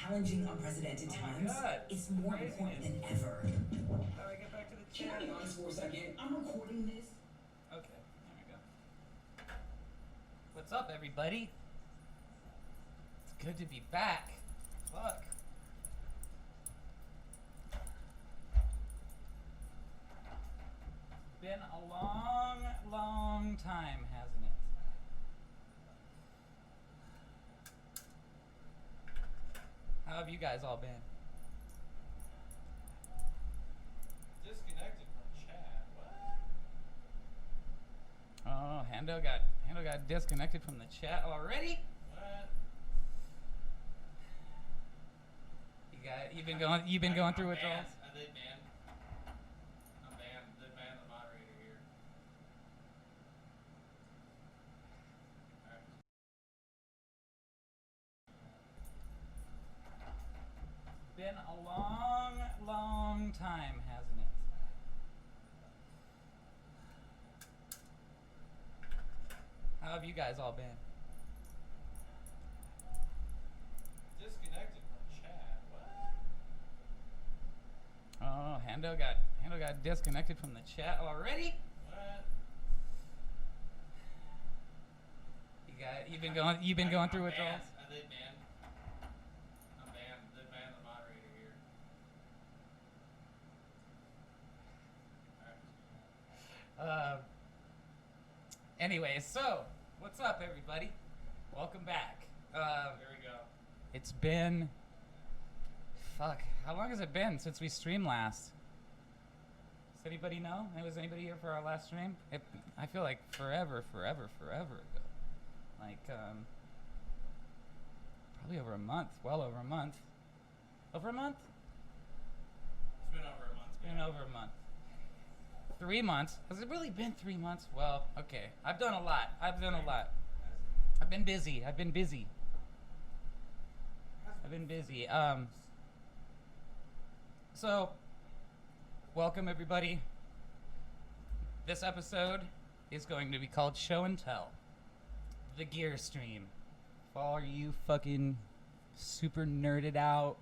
challenging, unprecedented times, it's more important than ever. How do I get back to the Can chat? I be honest for a second? I'm recording this. Okay, there we go. What's up, everybody? It's good to be back. Fuck. Been a long, long time, hasn't it? How have you guys all been? Disconnected from chat. What? Oh, Hando got disconnected from the chat already. What? You've been going through withdrawals. Are they banned? I'm banned. They banned the moderator here. Been a long, long time, hasn't it? How have you guys all been? Disconnected from chat. What? Oh, Hando got disconnected from the chat already. What? You've been going through withdrawals. Are they banned? I'm banned. They banned the moderator here. Anyway, so what's up, everybody? Welcome back. Here we go. It's been how long has it been since we streamed last? Does anybody know? Was anybody here for our last stream? I feel like forever ago. Like probably over a month. Well over a month. Over a month? It's been over a month. It's been over a month. 3 months. Has it really been 3 months? Well, okay. I've done a lot. I've been busy. So, welcome everybody. This episode is going to be called Show and Tell, the gear stream. For all you fucking super nerded out,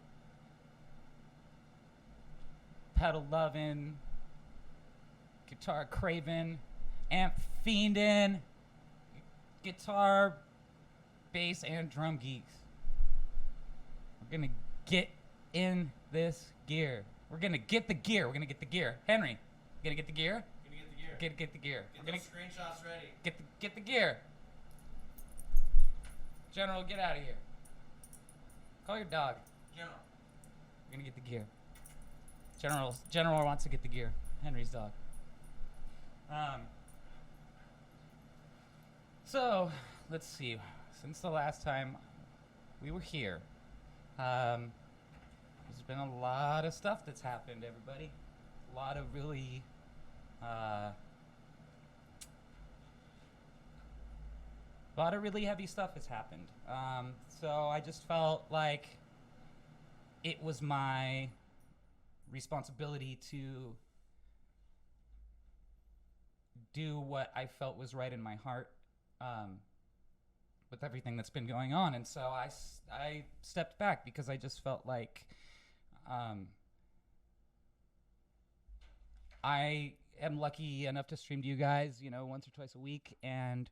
pedal loving, guitar craving, amp fiending, guitar, bass, and drum geeks. We're gonna get in this gear. We're gonna get the gear. Henry, you gonna get the gear? Gonna get the gear. Get the gear. Get those screenshots ready. Get the gear. General, get out of here. Call your dog. General. We're gonna get the gear. General wants to get the gear. Henry's dog. So, let's see. Since the last time we were here, there's been a lot of stuff that's happened, everybody. A lot of really, heavy stuff has happened. So I just felt like it was my responsibility to do what I felt was right in my heart with everything that's been going on. And so I stepped back because I just felt like I am lucky enough to stream to you guys, once or twice a week. And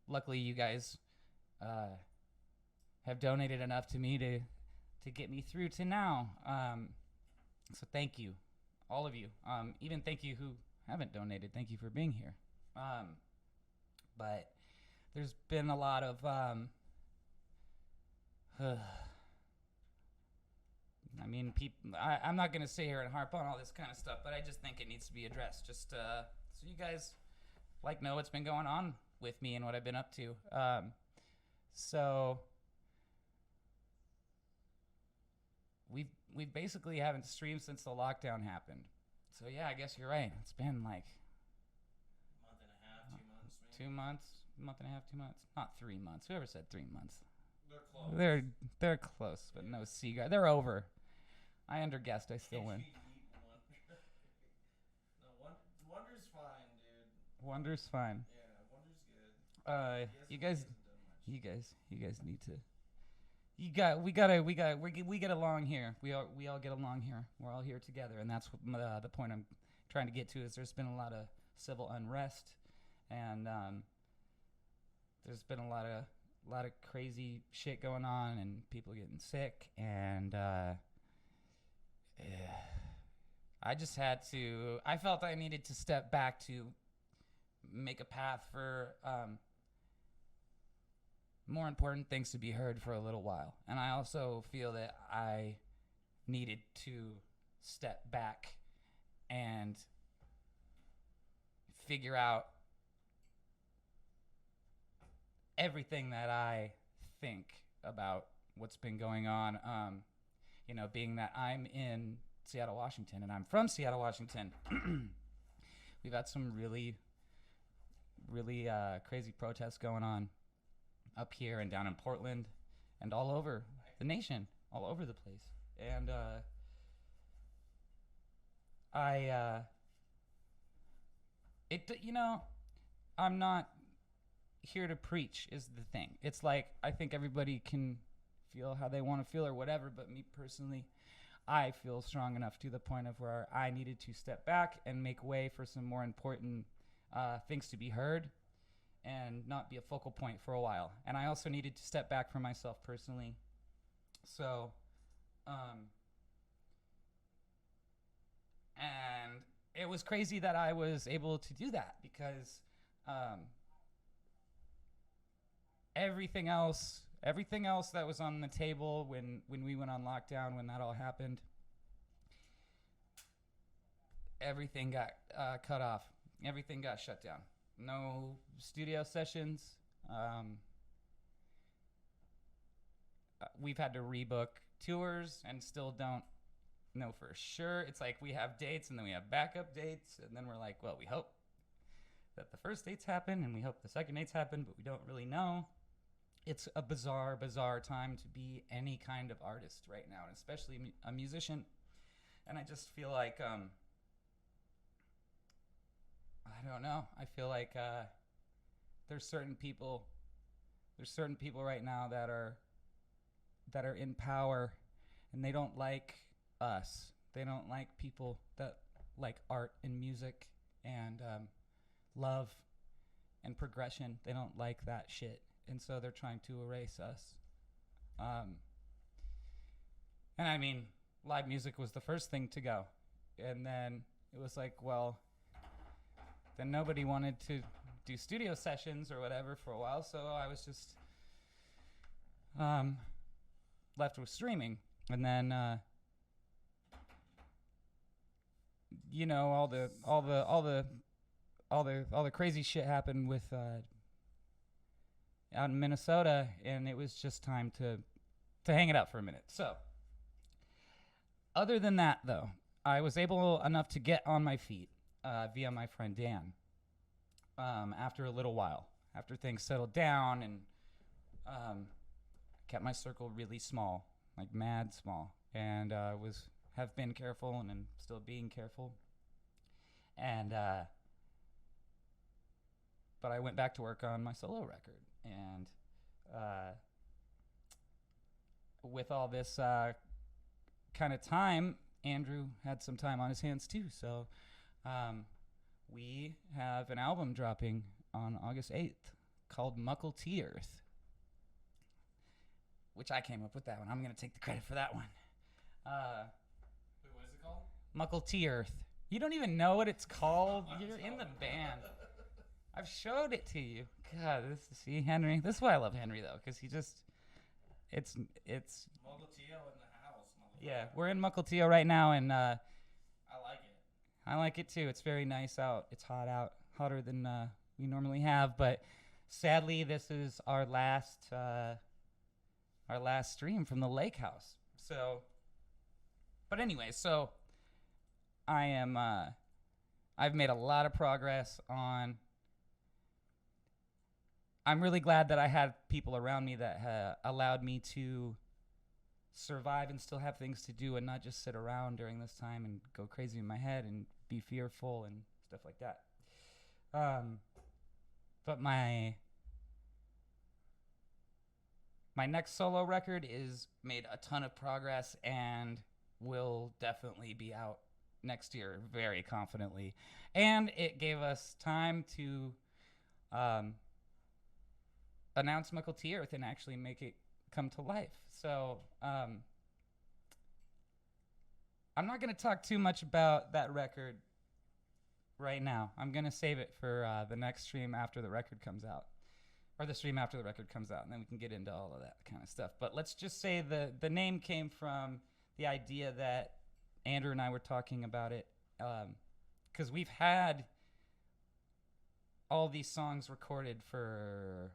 luckily you guys have donated enough to me to get me through to now. So thank you, all of you. Even thank you who haven't donated. Thank you for being here. But there's been a lot of I'm not going to sit here and harp on all this kind of stuff, but I just think it needs to be addressed, just so you guys know what's been going on with me and what I've been up to. So we basically haven't streamed since the lockdown happened. So yeah, I guess you're right. It's been like Month and a half, 2 months, maybe. 2 months, month and a half, 2 months. Not 3 months. Whoever said 3 months? They're close. They're close, but no cigar. They're over. I underguessed. I still win. No, Wonder's fine, dude. Wonder's fine. Yeah, Wonder's good. You guys need to we get along here. We all get along here. We're all here together, and that's what the point I'm trying to get to is there's been a lot of civil unrest, and there's been a lot of crazy shit going on, and people getting sick, and I felt I needed to step back to make a path for more important things to be heard for a little while. And I also feel that I needed to step back and figure out everything that I think about what's been going on. Being that I'm in Seattle, Washington, and I'm from Seattle, Washington. We've had some really, really crazy protests going on up here and down in Portland and all over the nation, all over the place. And I'm not here to preach is the thing. It's like I think everybody can feel how they want to feel or whatever, but me personally, I feel strong enough to the point of where I needed to step back and make way for some more important things to be heard and not be a focal point for a while. And I also needed to step back from myself personally. So, and it was crazy that I was able to do that because everything else that was on the table when we went on lockdown, when that all happened, everything got cut off. Everything got shut down. No studio sessions. We've had to rebook tours and still don't know for sure. It's like we have dates and then we have backup dates, and then we're like, well, we hope that the first dates happen and we hope the second dates happen, but we don't really know. It's a bizarre time to be any kind of artist right now, and especially a musician. And I just feel like, I don't know. I feel like there's certain people right now that are in power, and they don't like us. They don't like people that like art and music and love and progression. They don't like that shit. And so they're trying to erase us. And I mean, live music was the first thing to go. And then it was like, well, then nobody wanted to do studio sessions or whatever for a while. So I was just left with streaming. And then, all the crazy shit happened with out in Minnesota, and it was just time to hang it up for a minute. So, other than that, though, I was able enough to get on my feet via my friend Dan after a little while, after things settled down, and kept my circle really small, like mad small, and have been careful and am still being careful. And but I went back to work on my solo record. And with all this kind of time, Andrew had some time on his hands too. So we have an album dropping on August 8th called Muckle Tea Earth, which I came up with that one. I'm going to take the credit for that one. Wait, what is it called? Muckle Tea Earth. You don't even know what it's called? You're in the band. I've showed it to you. God, see Henry. This is why I love Henry though, because he just, it's. Mukilteo in the house. Yeah, we're in Mukilteo right now, and I like it. I like it too. It's very nice out. It's hot out, hotter than we normally have. But sadly, this is our last stream from the lake house. So, but anyway, so I am. I've made a lot of progress on. I'm really glad that I had people around me that allowed me to survive and still have things to do and not just sit around during this time and go crazy in my head and be fearful and stuff like that. But My next solo record is made a ton of progress and will definitely be out next year, very confidently. And it gave us time to announce Muckle T Earth and actually make it come to life. So I'm not going to talk too much about that record right now. I'm going to save it for the next stream after the record comes out. Or the stream after the record comes out, and then we can get into all of that kind of stuff. But let's just say the name came from the idea that Andrew and I were talking about it, because we've had all these songs recorded for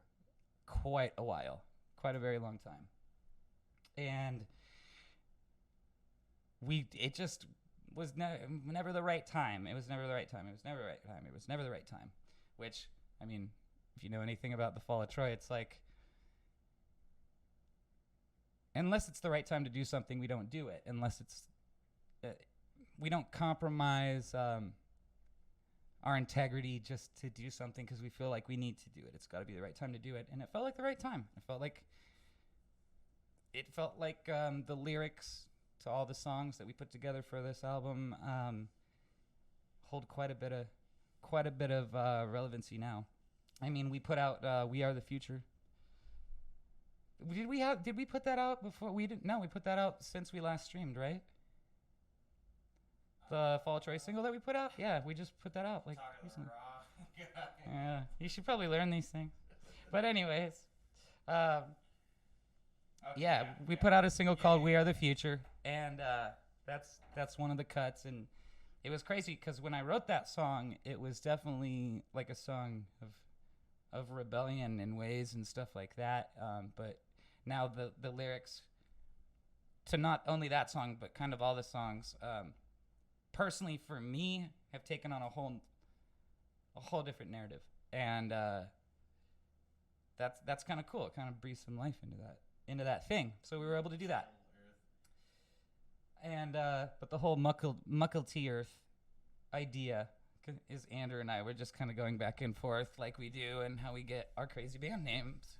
quite a while, quite a very long time. And it just was never the right time. It was never the right time. It was never the right time. It was never the right time. Which, I mean, if you know anything about the fall of Troy, it's like, unless it's the right time to do something, we don't do it. Unless it's, we don't compromise our integrity just to do something because we feel like we need to do it. It's got to be the right time to do it. And it felt like the right time. It felt like the lyrics to all the songs that we put together for this album hold quite a bit of relevancy now. I mean, we put out "We Are the Future." Did we put that out before? We didn't. No, we put that out since we last streamed, right? The Fall of Troy single that we put out. Yeah, we just put that out like recently. Yeah, you should probably learn these things. But anyways, yeah, we put out a single called "We Are the Future," and that's one of the cuts. And it was crazy because when I wrote that song, it was definitely like a song of rebellion in ways and stuff like that. But now the lyrics to not only that song, but kind of all the songs, personally for me, have taken on a whole different narrative. And that's kind of cool. It kind of breathes some life into that thing. So we were able to do that. And but the whole Muckle T Earth idea is Andrew and I. We're just kind of going back and forth like we do, and how we get our crazy band names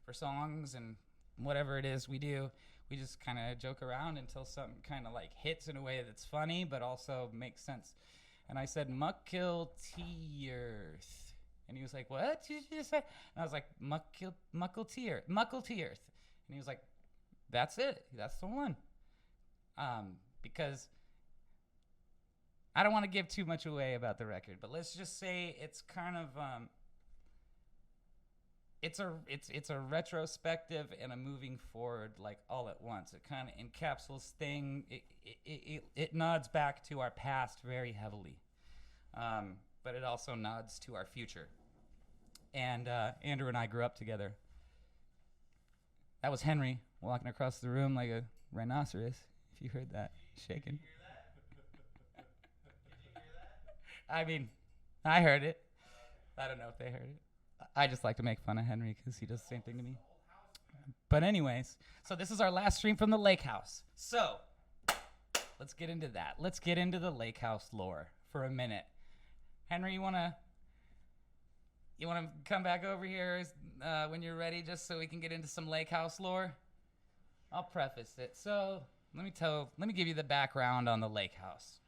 for songs and whatever it is we do. We just kind of joke around until something kind of like hits in a way that's funny but also makes sense. And I said Muckle T Earth, and he was like, "What did you just say?" And I was like, Muckle T Earth, and he was like, "That's it. That's the one." Because I don't want to give too much away about the record, but let's just say it's kind of it's a retrospective and a moving forward, like all at once. It kind of encapsulates thing. It nods back to our past very heavily, but it also nods to our future. And Andrew and I grew up together. That was Henry walking across the room like a rhinoceros. If you heard that shaking. I mean, I heard it. I don't know if they heard it. I just like to make fun of Henry because he does the same thing to me. But anyways, so this is our last stream from the lake house. So let's get into that. Let's get into the lake house lore for a minute. Henry, you wanna come back over here when you're ready, just so we can get into some lake house lore? I'll preface it. So let me give you the background on the lake house.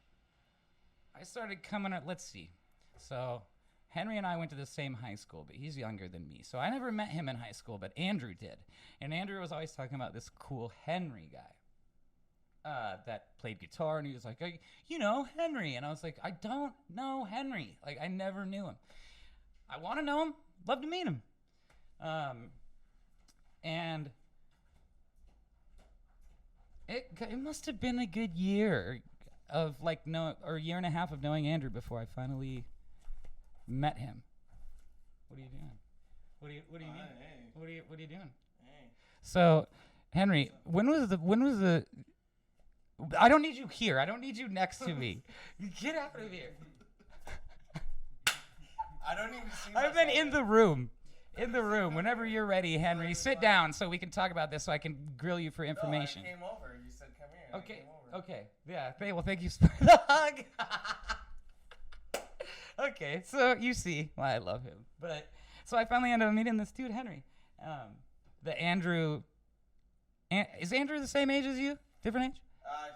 I started coming at, let's see. So Henry and I went to the same high school, but he's younger than me. So I never met him in high school, but Andrew did. And Andrew was always talking about this cool Henry guy that played guitar, and he was like, "Hey, you know Henry." And I was like, "I don't know Henry. Like, I never knew him. I want to know him. Love to meet him." And it must have been a good year of or a year and a half of knowing Andrew before I finally met him. What are you doing? What do you mean? Hey. What are you doing? Hey. So, Henry, when was the I don't need you here. I don't need you next to me. Get out of here. I don't even see I've been in the room. Whenever you're ready, Henry, sit down so we can talk about this, so I can grill you for information. No, I came over. You said come here. Okay. Okay. Yeah. Well, thank you for the hug. Okay. So you see why I love him. But so I finally ended up meeting this dude, Henry. The Andrew Is Andrew the same age as you? Different age?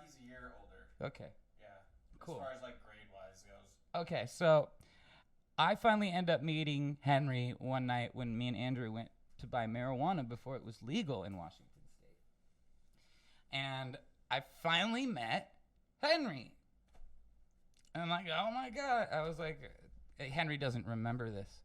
He's a year older. Okay. Yeah. Cool. As far as like grade wise goes. Okay, so I finally end up meeting Henry one night when me and Andrew went to buy marijuana before it was legal in Washington State. And I finally met Henry. And I'm like, oh my God. I was like, Henry doesn't remember this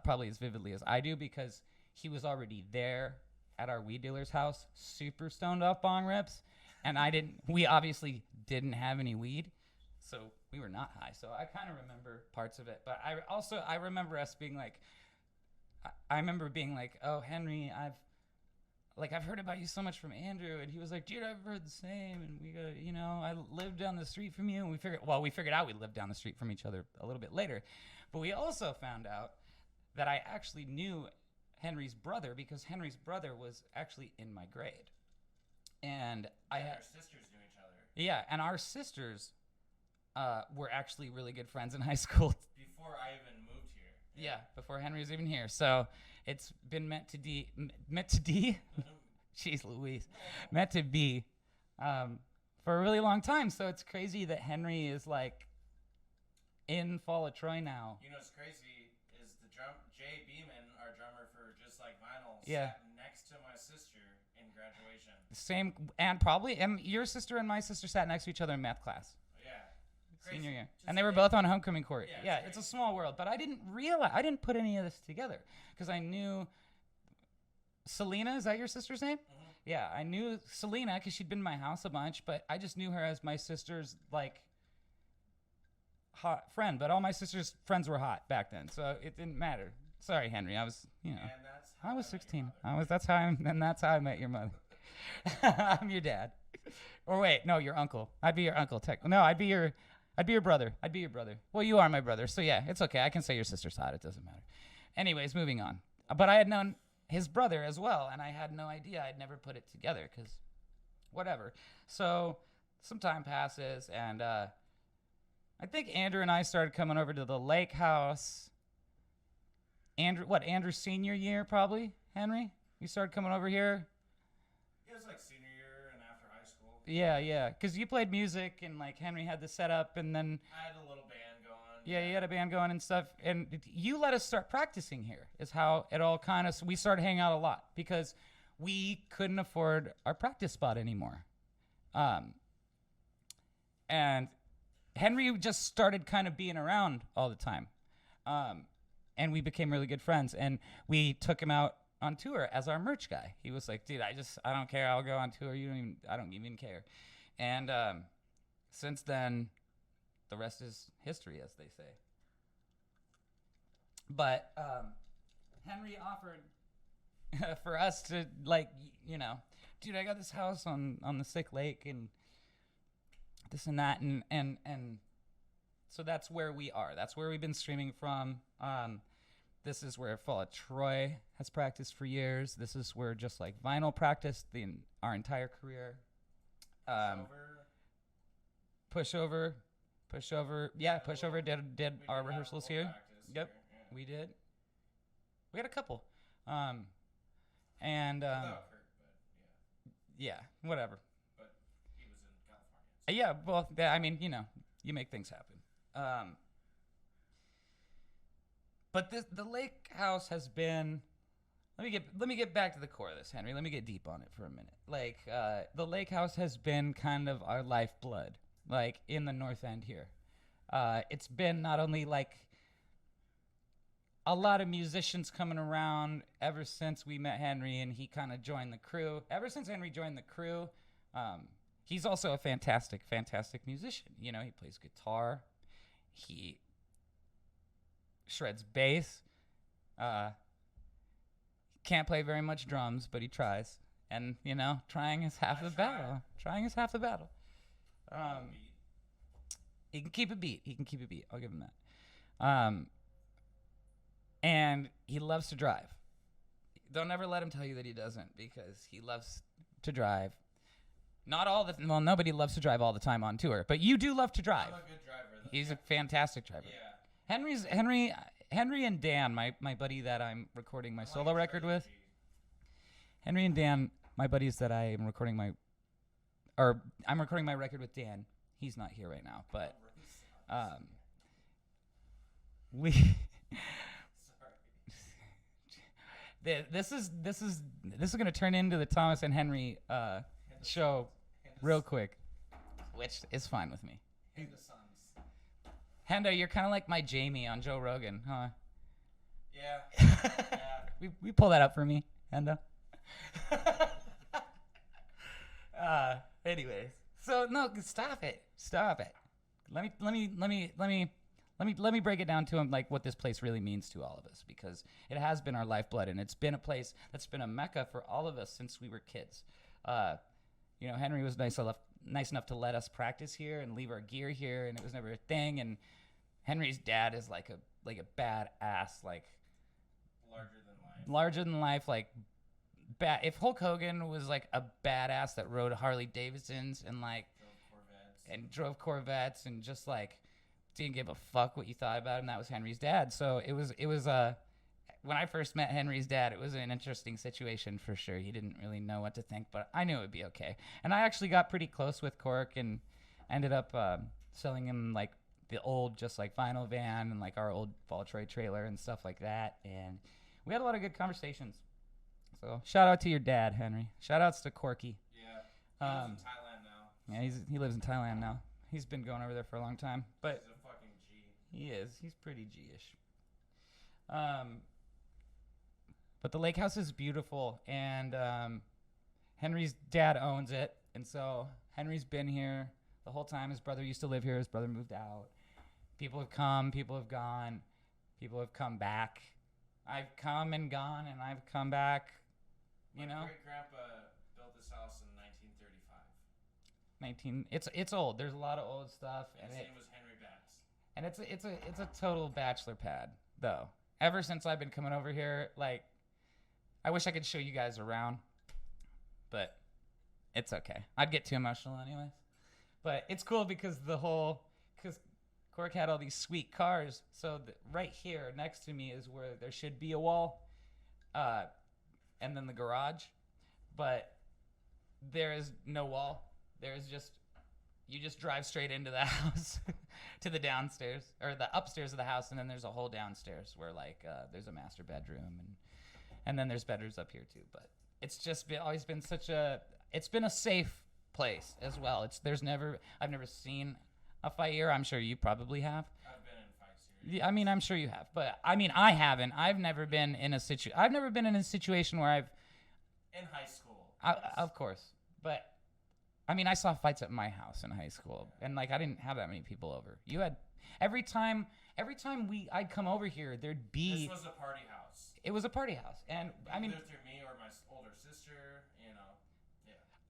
probably as vividly as I do because he was already there at our weed dealer's house, super stoned off bong rips. And we obviously didn't have any weed. So we were not high. So I kind of remember parts of it. But I remember us being like, I remember being like, oh, Henry, I've heard about you so much from Andrew. And he was like, dude, I've heard the same. And we got, I live down the street from you. And we figured out we lived down the street from each other a little bit later. But we also found out that I actually knew Henry's brother because Henry's brother was actually in my grade. And our sisters knew each other. Yeah, and our sisters were actually really good friends in high school. Before I even moved here. Yeah, before Henry was even here. So it's been meant to be Jeez Louise. Meant to be for a really long time. So it's crazy that Henry is like in Fall of Troy now. You know what's crazy is Jay Beeman, our drummer for Just Like Vinyl, Yeah. sat next to my sister in graduation. Same, and your sister and my sister sat next to each other in math class. Yeah. Crazy. Senior year. Just And they were both on homecoming court. Yeah, It's a small world. But I didn't put any of this together because I knew Selena, is that your sister's name? Mm-hmm. Yeah, I knew Selena because she'd been in my house a bunch, but I just knew her as my sister's like hot friend. But all my sister's friends were hot back then, so it didn't matter. Sorry, Henry. I was, And that's how I was met your 16. mother. That's how I met your mother. I'm your dad. Or wait, no, your uncle. I'd be your uncle. No, I'd be your brother. I'd be your brother. Well, you are my brother, so yeah, it's okay. I can say your sister's hot. It doesn't matter. Anyways, moving on. But I had known his brother as well, and I had no idea. I'd never put it together because whatever. So some time passes, and I think Andrew and I started coming over to the lake house. Andrew's senior year probably, Henry? You started coming over here? It was like senior year and after high school. Yeah, because you played music, and like Henry had the setup, and then I had a little band going. yeah, you had a band going and stuff, and you let us start practicing here is how it all kind of, we started hanging out a lot because we couldn't afford our practice spot anymore. And Henry just started kind of being around all the time. And we became really good friends, and we took him out on tour as our merch guy. He was like, dude, I don't care. I'll go on tour. I don't even care. And since then, the rest is history, as they say. But Henry offered for us to, like, dude, I got this house on the sick lake and this and that. And so that's where we are. That's where we've been streaming from. This is where Fall of Troy has practiced for years. This is where Just Like Vinyl practiced our entire career. Pushover. Yeah, Pushover did our rehearsals here. Yep, yeah. we did. We had a couple. And Without Kurt, but yeah, whatever. But he was in California. So. Yeah, well, I mean, you make things happen. But the lake house has been. Let me get back to the core of this, Henry. Let me get deep on it for a minute. Like the lake house has been kind of our lifeblood, like in the North End here. It's been not only like a lot of musicians coming around ever since we met Henry and he kind of joined the crew. Ever since Henry joined the crew, he's also a fantastic musician. He plays guitar. He shreds bass. Can't play very much drums, but he tries. And, trying is half the battle. Trying is half the battle. He can keep a beat. I'll give him that. And he loves to drive. Don't ever let him tell you that he doesn't, because he loves to drive. Nobody loves to drive all the time on tour, but you do love to drive. I'm a good driver. He's a fantastic driver. Yeah. Henry and Dan, my buddy that I'm recording my solo record with. Henry and Dan my buddies that I'm recording my record with Dan. He's not here right now, but we this is going to turn into the Thomas and Henry show real quick, which is fine with me. Hendo, you're kind of like my Jamie on Joe Rogan, huh? Yeah. We pull that up for me, Hendo. Anyways, so no, stop it. Let me break it down to him like what this place really means to all of us, because it has been our lifeblood, and it's been a place that's been a mecca for all of us since we were kids. Henry was nice enough to let us practice here and leave our gear here, and it was never a thing. And Henry's dad is like a badass, like larger than life, like if Hulk Hogan was like a badass that rode Harley Davidsons and like drove Corvettes and just like didn't give a fuck what you thought about him, that was Henry's dad. So it was when I first met Henry's dad, it was an interesting situation for sure. He didn't really know what to think, but I knew it would be okay. And I actually got pretty close with Cork and ended up selling him like the old just like vinyl van and like our old Voltroy trailer and stuff like that. And we had a lot of good conversations. So shout out to your dad, Henry. Shout outs to Corky. Yeah. He lives in Thailand now. Yeah, he lives in Thailand now. He's been going over there for a long time. But he's a fucking G. He is. He's pretty G-ish. But the lake house is beautiful, and Henry's dad owns it. And so Henry's been here the whole time. His brother used to live here. His brother moved out. People have come. People have gone. People have come back. I've come and gone, and I've come back. My great-grandpa built this house in 1935. It's old. There's a lot of old stuff. And his name was Henry Batts. And it's a total bachelor pad, though. Ever since I've been coming over here, like, I wish I could show you guys around, but it's okay. I'd get too emotional anyways. But it's cool because Cork had all these sweet cars. So right here next to me is where there should be a wall, and then the garage. But there is no wall. There is you just drive straight into the house to the downstairs or the upstairs of the house, and then there's a whole downstairs where like there's a master bedroom and then there's bedrooms up here too. But it's just always been it's been a safe place as well. I've never seen a fight here. I'm sure you probably have. I've been in fights here. Yeah, I mean, I'm sure you have, but I mean, I haven't. I've never been in a situation where I've. In high school. Of course, but I mean, I saw fights at my house in high school, and like I didn't have that many people over. You had every time I'd come over here, there'd be. This was a party house. It was a party house, and I mean. Either through me or my older sister,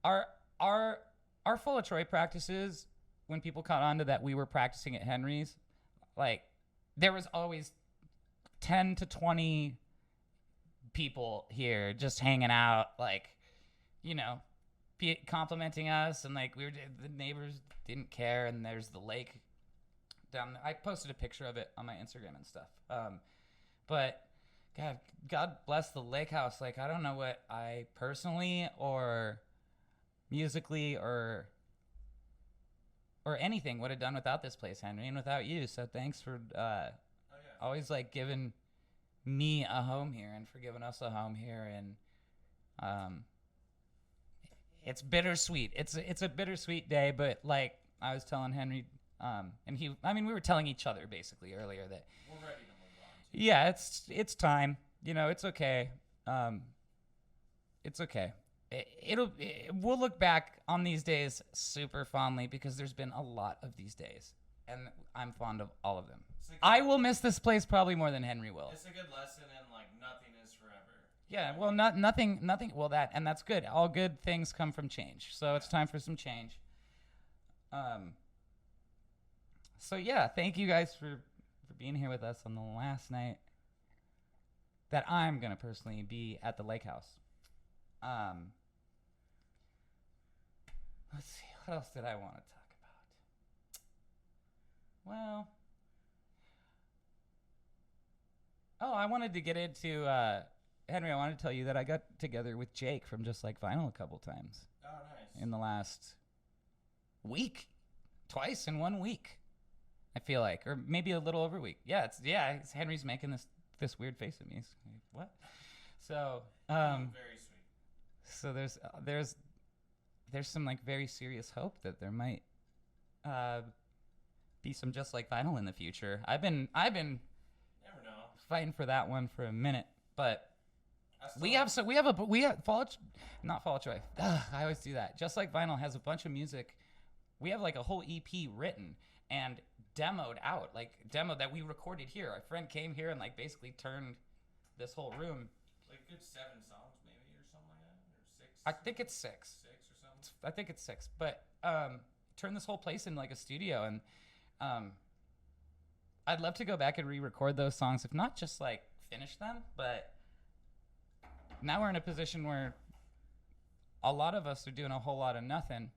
Yeah. Our full of Troy practices, when people caught on to that we were practicing at Henry's, like there was always 10 to 20 people here just hanging out, like, complimenting us, and like the neighbors didn't care. And there's the lake down there. I posted a picture of it on my Instagram and stuff. But God bless the lake house. Like, I don't know what I personally or musically or anything would have done without this place, Henry, and without you. So thanks for always like giving me a home here and for giving us a home here. And it's bittersweet. It's a bittersweet day, but like I was telling Henry, and we were telling each other basically earlier that we're ready to move on. Yeah, it's time. It's okay. It's okay. We'll look back on these days super fondly because there's been a lot of these days, and I'm fond of all of them. I will miss this place probably more than Henry will. It's a good lesson in like nothing is forever. Yeah, well, nothing. Well, that's good. All good things come from change. So it's time for some change. So yeah, thank you guys for being here with us on the last night that I'm gonna personally be at the lake house. Let's see, what else did I want to talk about? Well, I wanted to get into Henry, I wanted to tell you that I got together with Jake from Just Like Vinyl a couple times Oh, nice. in the last week, twice in 1 week. I feel like, or maybe a little over a week. It's Henry's making this weird face at me. He's like, what? So, Very sweet. so there's some like very serious hope that there might be some Just Like Vinyl in the future. I've been Never know. fighting for that one for a minute, but I still- we have not Fall Troy. I always do that. Just Like Vinyl has a bunch of music. We have like a whole EP written and demoed out, like demo that we recorded here. Our friend came here and like basically turned this whole room. like a good 7 songs maybe or something like that, or 6. I think it's 6. 6 or something. I think it's 6, but turn this whole place into like a studio, and I'd love to go back and re-record those songs, if not just like finish them. But now we're in a position where a lot of us are doing a whole lot of nothing.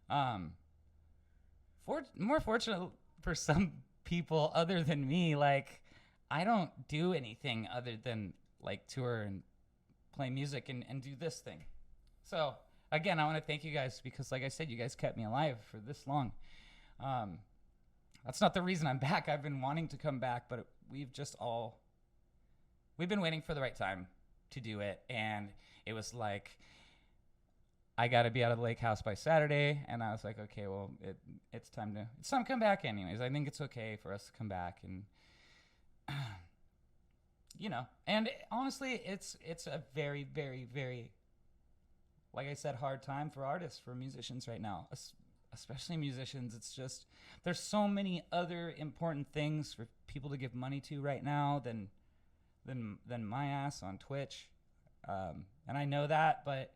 More fortunate for some people other than me, like I don't do anything other than like tour and play music and do this thing. So again, I want to thank you guys because, like I said, you guys kept me alive for this long. That's not the reason I'm back. I've been wanting to come back, but we've been waiting for the right time to do it. And it was like, I got to be out of the lake house by Saturday. And I was like, okay, well, it's time to come back anyways. I think it's okay for us to come back. And, and honestly, it's a very, very, very, like I said, hard time for artists, for musicians right now, especially musicians. It's just, there's so many other important things for people to give money to right now than my ass on Twitch. And I know that, but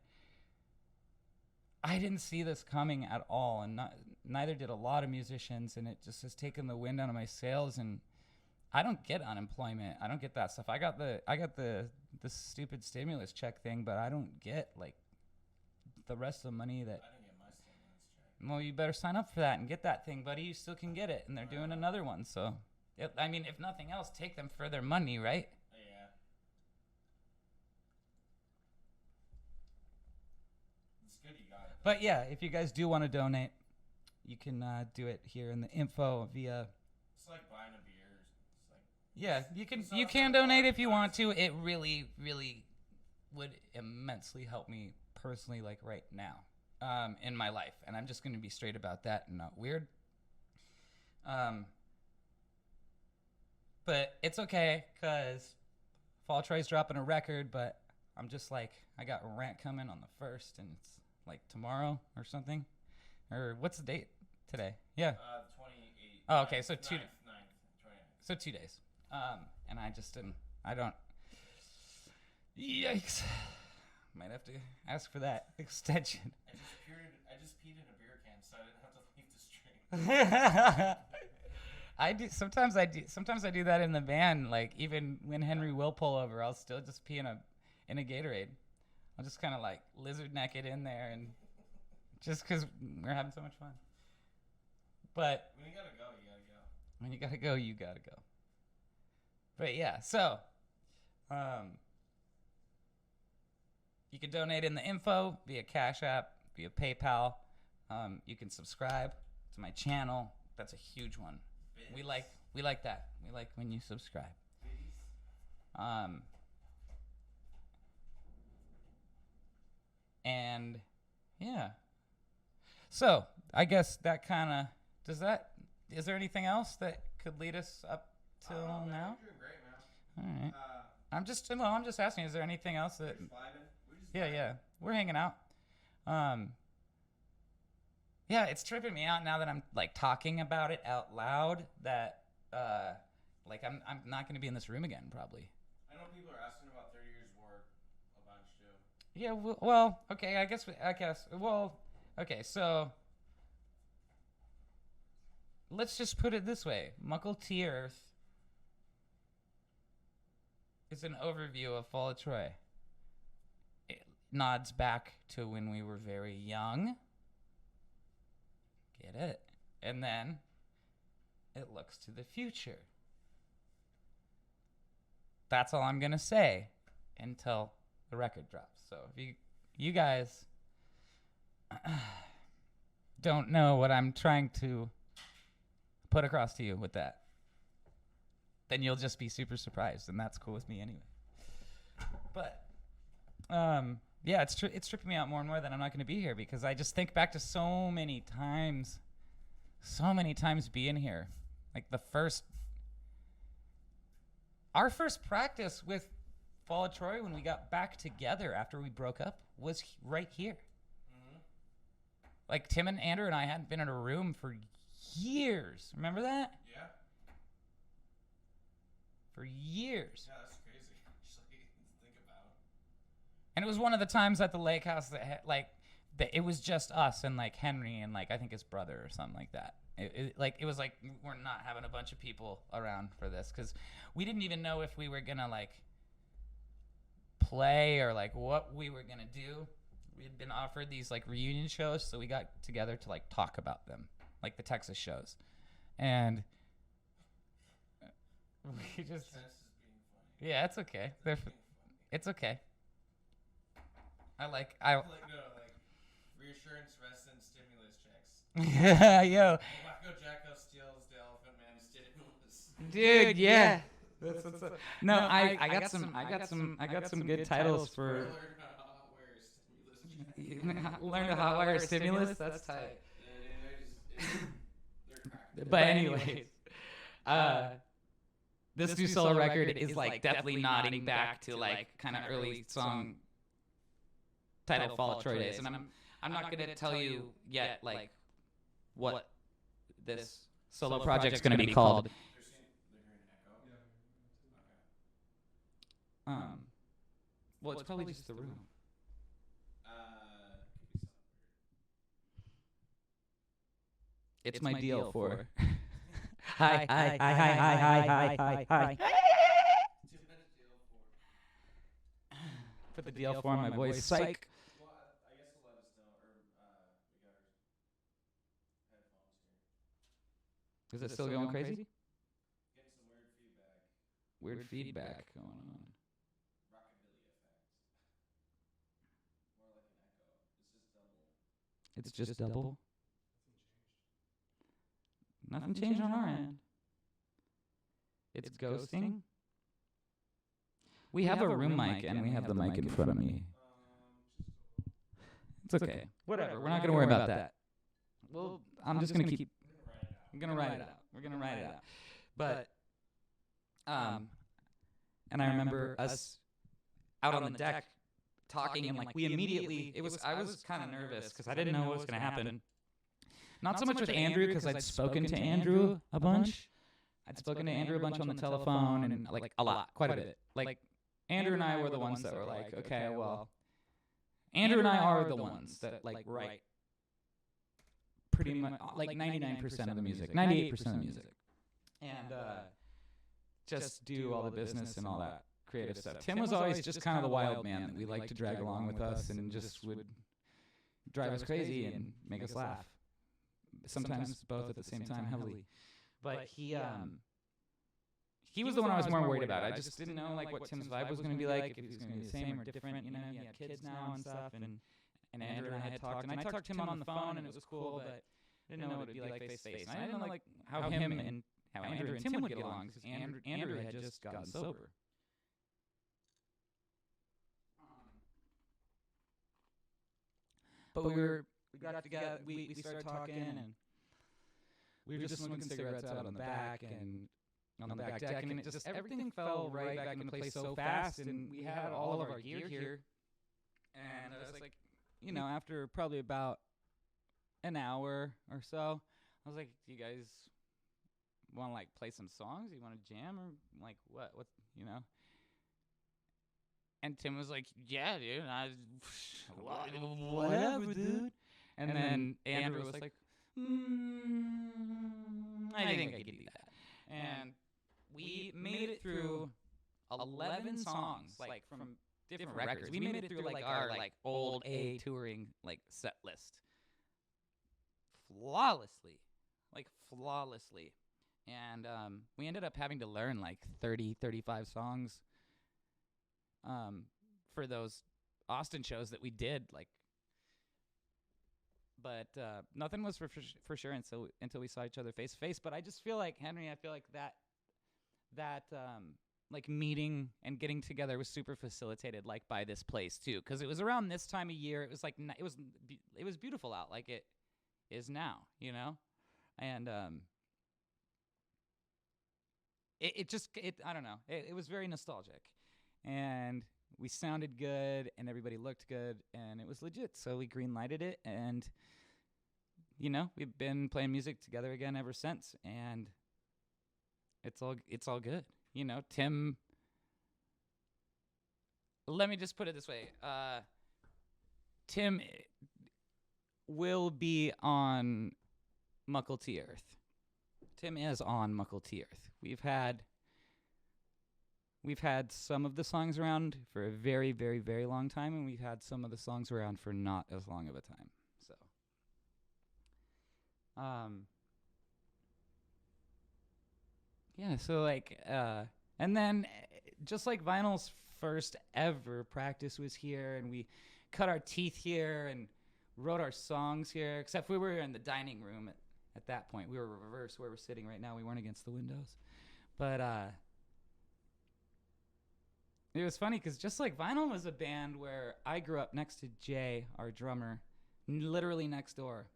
I didn't see this coming at all, and neither did a lot of musicians, and it just has taken the wind out of my sails. And I don't get unemployment. I don't get that stuff. I got the stupid stimulus check thing, but I don't get like the rest of the money that. I didn't get my stimulus check. Well, you better sign up for that and get that thing, buddy. You still can get it, and they're doing another one. So, I mean, if nothing else, take them for their money, right? Yeah. It's good you got it. But yeah, if you guys do want to donate, you can do it here in the info via. It's like buying a beer. It's like Yeah, you can It's you also can a donate lot if you of want to. It really, really would immensely help me personally, like right now, in my life. And I'm just going to be straight about that and not weird. But it's okay because Fall Troy's dropping a record, but I'm just like, I got a rant coming on the 1st, and it's like tomorrow or something. Or what's the date today? Yeah. the 28th. Oh, okay, so 2 9th, 29th. So 2 days. And I just didn't, I don't, yikes. Might have to ask for that extension. I just peed in a beer can, so I didn't have to leave the stream. Sometimes I do that in the van. Like even when Henry will pull over, I'll still just pee in a Gatorade. I'll just kind of like lizard neck it in there, and just because we're having so much fun. But When you gotta go, you gotta go. when you gotta go, you gotta go. But yeah, so you can donate in the info via Cash App, via PayPal. You can subscribe to my channel. That's a huge one. We like that. We like when you subscribe. And yeah. So I guess that kind of is there anything else that could lead us up till Man, now? you're doing great, man. All right. I'm just asking, is there anything else that? Just vibing. We're just Yeah, vibing. yeah. We're hanging out. Yeah, it's tripping me out now that I'm like talking about it out loud that like I'm not gonna be in this room again probably. I know people are asking about 30 years work a bunch too. Yeah, well, okay, well, okay, so let's just put it this way. Muckle T Earth is an overview of Fall of Troy. It nods back to when we were very young. Get it? And then it looks to the future. That's all I'm going to say. until the record drops. So if you guys don't know what I'm trying to put across to you with that, then you'll just be super surprised, and that's cool with me anyway. But yeah, it's tripping me out more and more that I'm not going to be here, because I just think back to so many times being here. Like our first practice with Fall of Troy when we got back together after we broke up was right here. Mm-hmm. Like Tim and Andrew and I hadn't been in a room for years. Remember that? Yeah. For years. Yeah, that's crazy. Actually, think about. And it was one of the times at the lake house that it was just us and like Henry and like I think his brother or something like that. It was like we're not having a bunch of people around for this, because we didn't even know if we were gonna like play or like what we were gonna do. We had been offered these like reunion shows, so we got together to like talk about them, like the Texas shows, and we just yeah, it's okay. It's okay. I like reassurance, rest, and stimulus checks. Yeah, yo. Wacko Jacko steals the Elephant Man stimulus. Dude, yeah. No, I got some good titles for learn to hotwire stimulus. That's tight. But anyways, this new solo record is like definitely nodding back to like kind of early song title Fall of Troy Days, and I'm not gonna tell you yet like what this solo project's gonna be called. Well, it's probably just the room. It's my deal for. Hi. Put the deal for my voice. Psych. Well, I guess he'll let us know, or we got our headphones here. Is it still going crazy? Getting some weird feedback. Weird feedback going on. Rockabilly effect. More like an echo. It's just double. Nothing changed on our end. It's ghosting. We have a room mic and we have the mic in front of me. It's okay. Whatever. We're not going to worry about that. Well, I'm just going to keep. I'm going to write it out. We're going to write it out. But, and I remember us out on the deck talking, and like we immediately, I was kind of nervous because I didn't know what was going to happen. Not so much with Andrew, because I'd spoken to Andrew a bunch. I'd spoken to Andrew a bunch on the telephone, and like a lot, quite a bit. Like Andrew and I were the ones that were like, okay, well, Andrew and I are the ones that like write pretty much like 99% of the music, 98% of the music, and just do all the business and all that creative stuff. Tim was always just kind of the wild man that we liked to drag along with us and just would drive us crazy and make us laugh. Sometimes both at the same time heavily. But he was the one I was more worried about. I just didn't know like what Tim's vibe was going to be like, if he was going to be the same or different. You know, he had kids now and stuff, and Andrew and I had talked, and I talked to him on the phone, and it was cool, but I didn't know what it'd be like face to face. And I didn't know like how Andrew and Tim would get along, because Andrew had just gotten sober. But we got together, we started talking, and we were just smoking cigarettes out on the back and on the back deck, and it just everything fell right back into place so fast, and we had all of our gear here, and I was like, you know, after probably about an hour or so, I was like, do you guys want to like play some songs? You want to jam, or like what, you know? And Tim was like, yeah, dude, whatever, dude. And then Andrew was like, I think I could do that. And we made it through 11 songs, like from different records. We made it through like our like old A touring like set list flawlessly. And we ended up having to learn like 30, 35 songs for those Austin shows that we did. But nothing was for sure until we saw each other face to face. But I just feel like Henry. I feel like that like meeting and getting together was super facilitated like by this place too, because it was around this time of year. It was like it was beautiful out, like it is now, and it I don't know. It was very nostalgic, and we sounded good, and everybody looked good, and it was legit. So we green lighted it, and we've been playing music together again ever since, and it's all good. Tim. Let me just put it this way: Tim will be on Muckle T Earth. Tim is on Muckle T Earth. We've had some of the songs around for a very, very, very long time, and we've had some of the songs around for not as long of a time. So, yeah. So and then just like Vinyl's first ever practice was here, and we cut our teeth here and wrote our songs here. Except we were in the dining room at that point. We were reversed where we're sitting right now. We weren't against the windows, but it was funny because just like Vinyl was a band where I grew up next to Jay, our drummer, literally next door.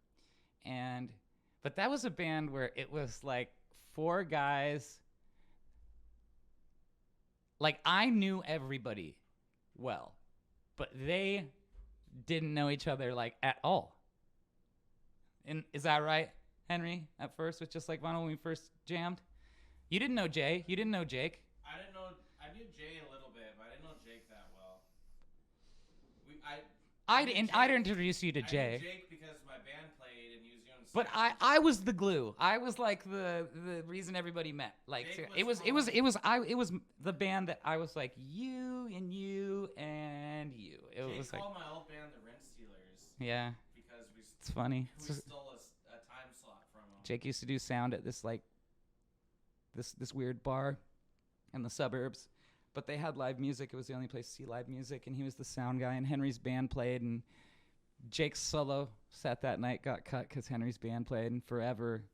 But that was a band where it was like 4 guys. Like I knew everybody well, but they didn't know each other like at all. And is that right, Henry? At first, with just like Vinyl when we first jammed? You didn't know Jay. You didn't know Jake. I knew Jay a little bit, but I didn't know Jake that well. I'd introduce you to Jay. I knew Jake because my band played and he was doing. But I was the glue. I was like the reason everybody met. Like it was the band that I was like you and you and you. Jake was like called my old band the Rent Stealers. Yeah. Because it's funny. We stole a time slot from him. Jake used to do sound at this this weird bar in the suburbs, but they had live music. It was the only place to see live music, and he was the sound guy, and Henry's band played, and Jake's solo set that night got cut because Henry's band played, and forever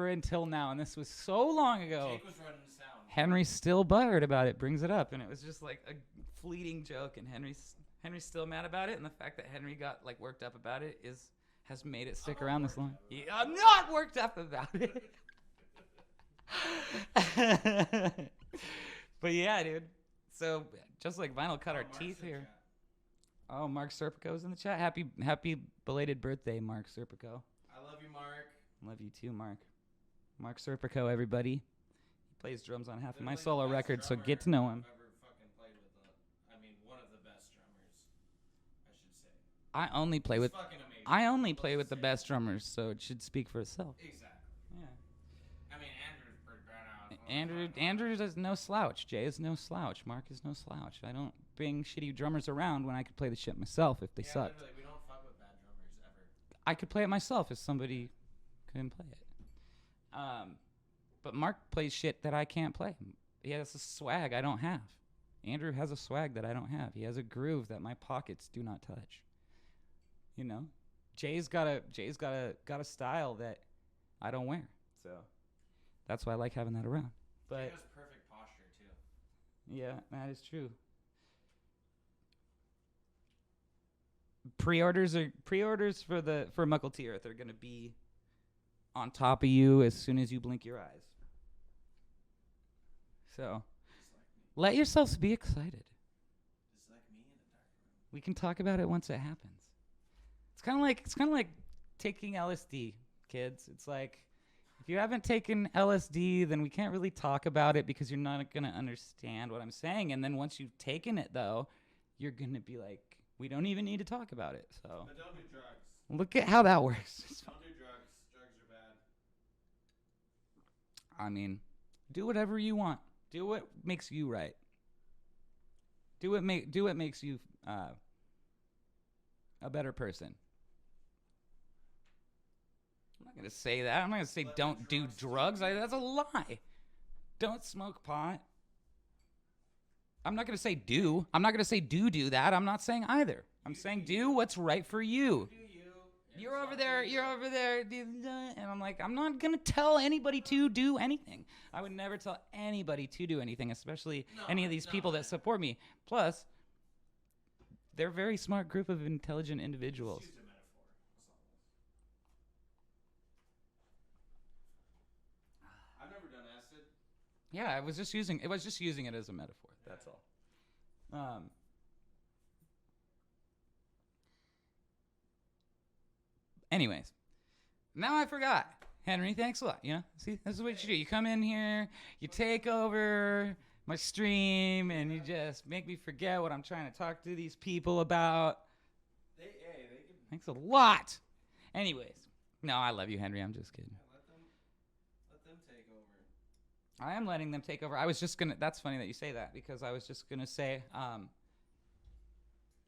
until now, and this was so long ago. Jake was running the sound. Henry's still butthurt about it, brings it up, and it was just like a fleeting joke, and Henry's still mad about it, and the fact that Henry got like worked up about it has made it stick around this long. Yeah, I'm not worked up about it. But yeah, dude. So just like Vinyl cut our teeth here. Oh, Mark Serpico's in the chat. Happy belated birthday, Mark Serpico. I love you, Mark. Love you too, Mark. Mark Serpico, everybody. He plays drums on half of my solo records, so get to know him. I've ever fucking played with one of the best drummers, I should say. I only play with the best drummers, so it should speak for itself. Exactly. Yeah. I mean, Andrew's pretty badass. Andrew is no slouch. Jay is no slouch. Mark is no slouch. I don't bring shitty drummers around when I could play the shit myself if they sucked. Literally, we don't fuck with bad drummers ever. I could play it myself if somebody couldn't play it. But Mark plays shit that I can't play. He has a swag I don't have. Andrew has a swag that I don't have. He has a groove that my pockets do not touch. Jay's got a style that I don't wear. So that's why I like having that around. But Jay has perfect posture too. Yeah, that is true. Pre-orders for Muckle T Earth are gonna be on top of you as soon as you blink your eyes. So let yourselves be excited. Just like me in a dark room. We can talk about it once it happens. It's kind of like taking LSD, kids. It's like if you haven't taken LSD, then we can't really talk about it because you're not going to understand what I'm saying. And then once you've taken it, though, you're going to be like, we don't even need to talk about it. So But don't do drugs. Look at how that works. Don't do drugs. Drugs are bad. I mean, do whatever you want. Do what makes you right. Do what makes you a better person. I'm not going to say that. I'm not going to say don't do drugs. That's a lie. Don't smoke pot. I'm not gonna say do. I'm not gonna say do that. I'm not saying either. I'm saying do what's right for you. You're over there, and I'm like, I'm not gonna tell anybody to do anything. I would never tell anybody to do anything, especially any of these people that support me. Plus, they're a very smart group of intelligent individuals. Just used a metaphor. I've never done acid. Yeah, I was just using it as a metaphor. That's all. Anyways, now I forgot. Henry, thanks a lot. You know, see, this is what you do. You come in here, you take over my stream, and you just make me forget what I'm trying to talk to these people about. They can. Thanks a lot. Anyways, no, I love you, Henry. I'm just kidding. Let them take over. I am letting them take over. I was just gonna. That's funny that you say that because I was just gonna say.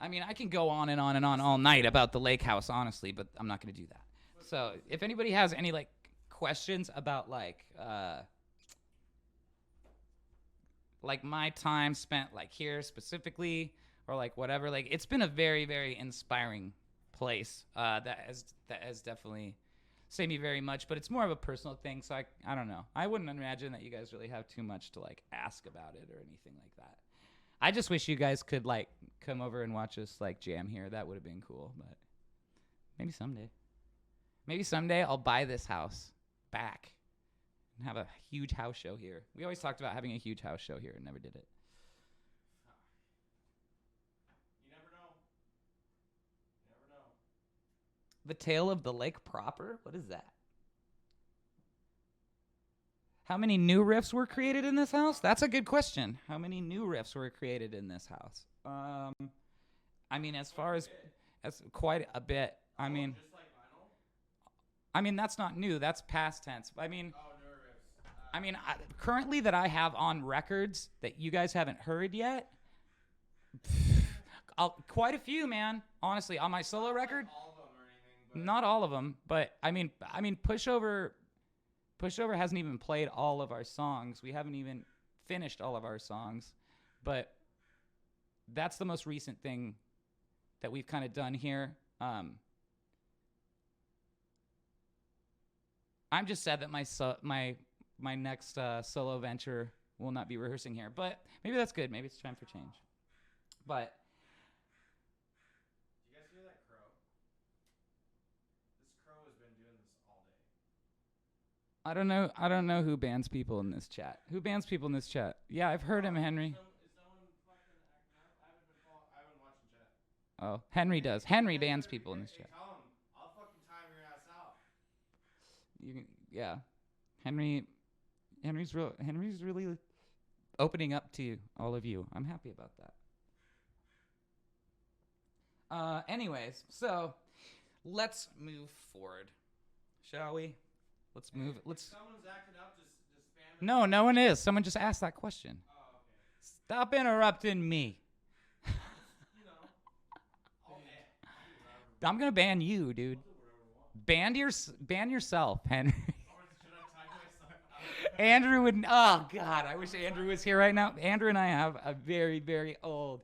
I mean, I can go on and on and on all night about the lake house, honestly, but I'm not gonna do that. So, if anybody has any like questions about like my time spent like here specifically, or like whatever, like it's been a very, very inspiring place. That has definitely saved me very much. But it's more of a personal thing, so I don't know. I wouldn't imagine that you guys really have too much to like ask about it or anything like that. I just wish you guys could like come over and watch us like jam here. That would have been cool, but maybe someday. Maybe someday I'll buy this house back and have a huge house show here. We always talked about having a huge house show here and never did it. You never know. You never know. The Tale of the Lake proper? What is that? How many new riffs were created in this house? That's a good question. How many new riffs were created in this house? I mean, as far as quite a bit. I mean, Just like vinyl? I mean that's not new. That's past tense. I mean, Newer riffs. I mean, currently that I have on records that you guys haven't heard yet, quite a few, man. Honestly, on my solo record, All of them or anything, but not all of them, but I mean, Pushover hasn't even played all of our songs. We haven't even finished all of our songs, but that's the most recent thing that we've kind of done here. I'm just sad that my next solo venture will not be rehearsing here, but maybe that's good. Maybe it's time for change. But do you guys hear that crow? This crow has been doing this all day. I don't know who bans people in this chat. Who bans people in this chat? Yeah, I've heard him, Henry. Is someone fucking acting up? I haven't been watching chat. Oh, Henry does. Henry bans people in this chat. Tell him. I'll fucking time your ass out. Yeah, Henry's really opening up to all of you. I'm happy about that. Anyways, so let's move forward, shall we? Let's move. If someone's acting up, just spam it. No one is. Someone just asked that question. Oh, okay. Stop interrupting me. You know. I'll do whatever. I'm gonna ban you, dude. Ban yourself, Henry. Should I time myself out? Andrew would. Oh God, I wish Andrew was here right now. Andrew and I have a very, very old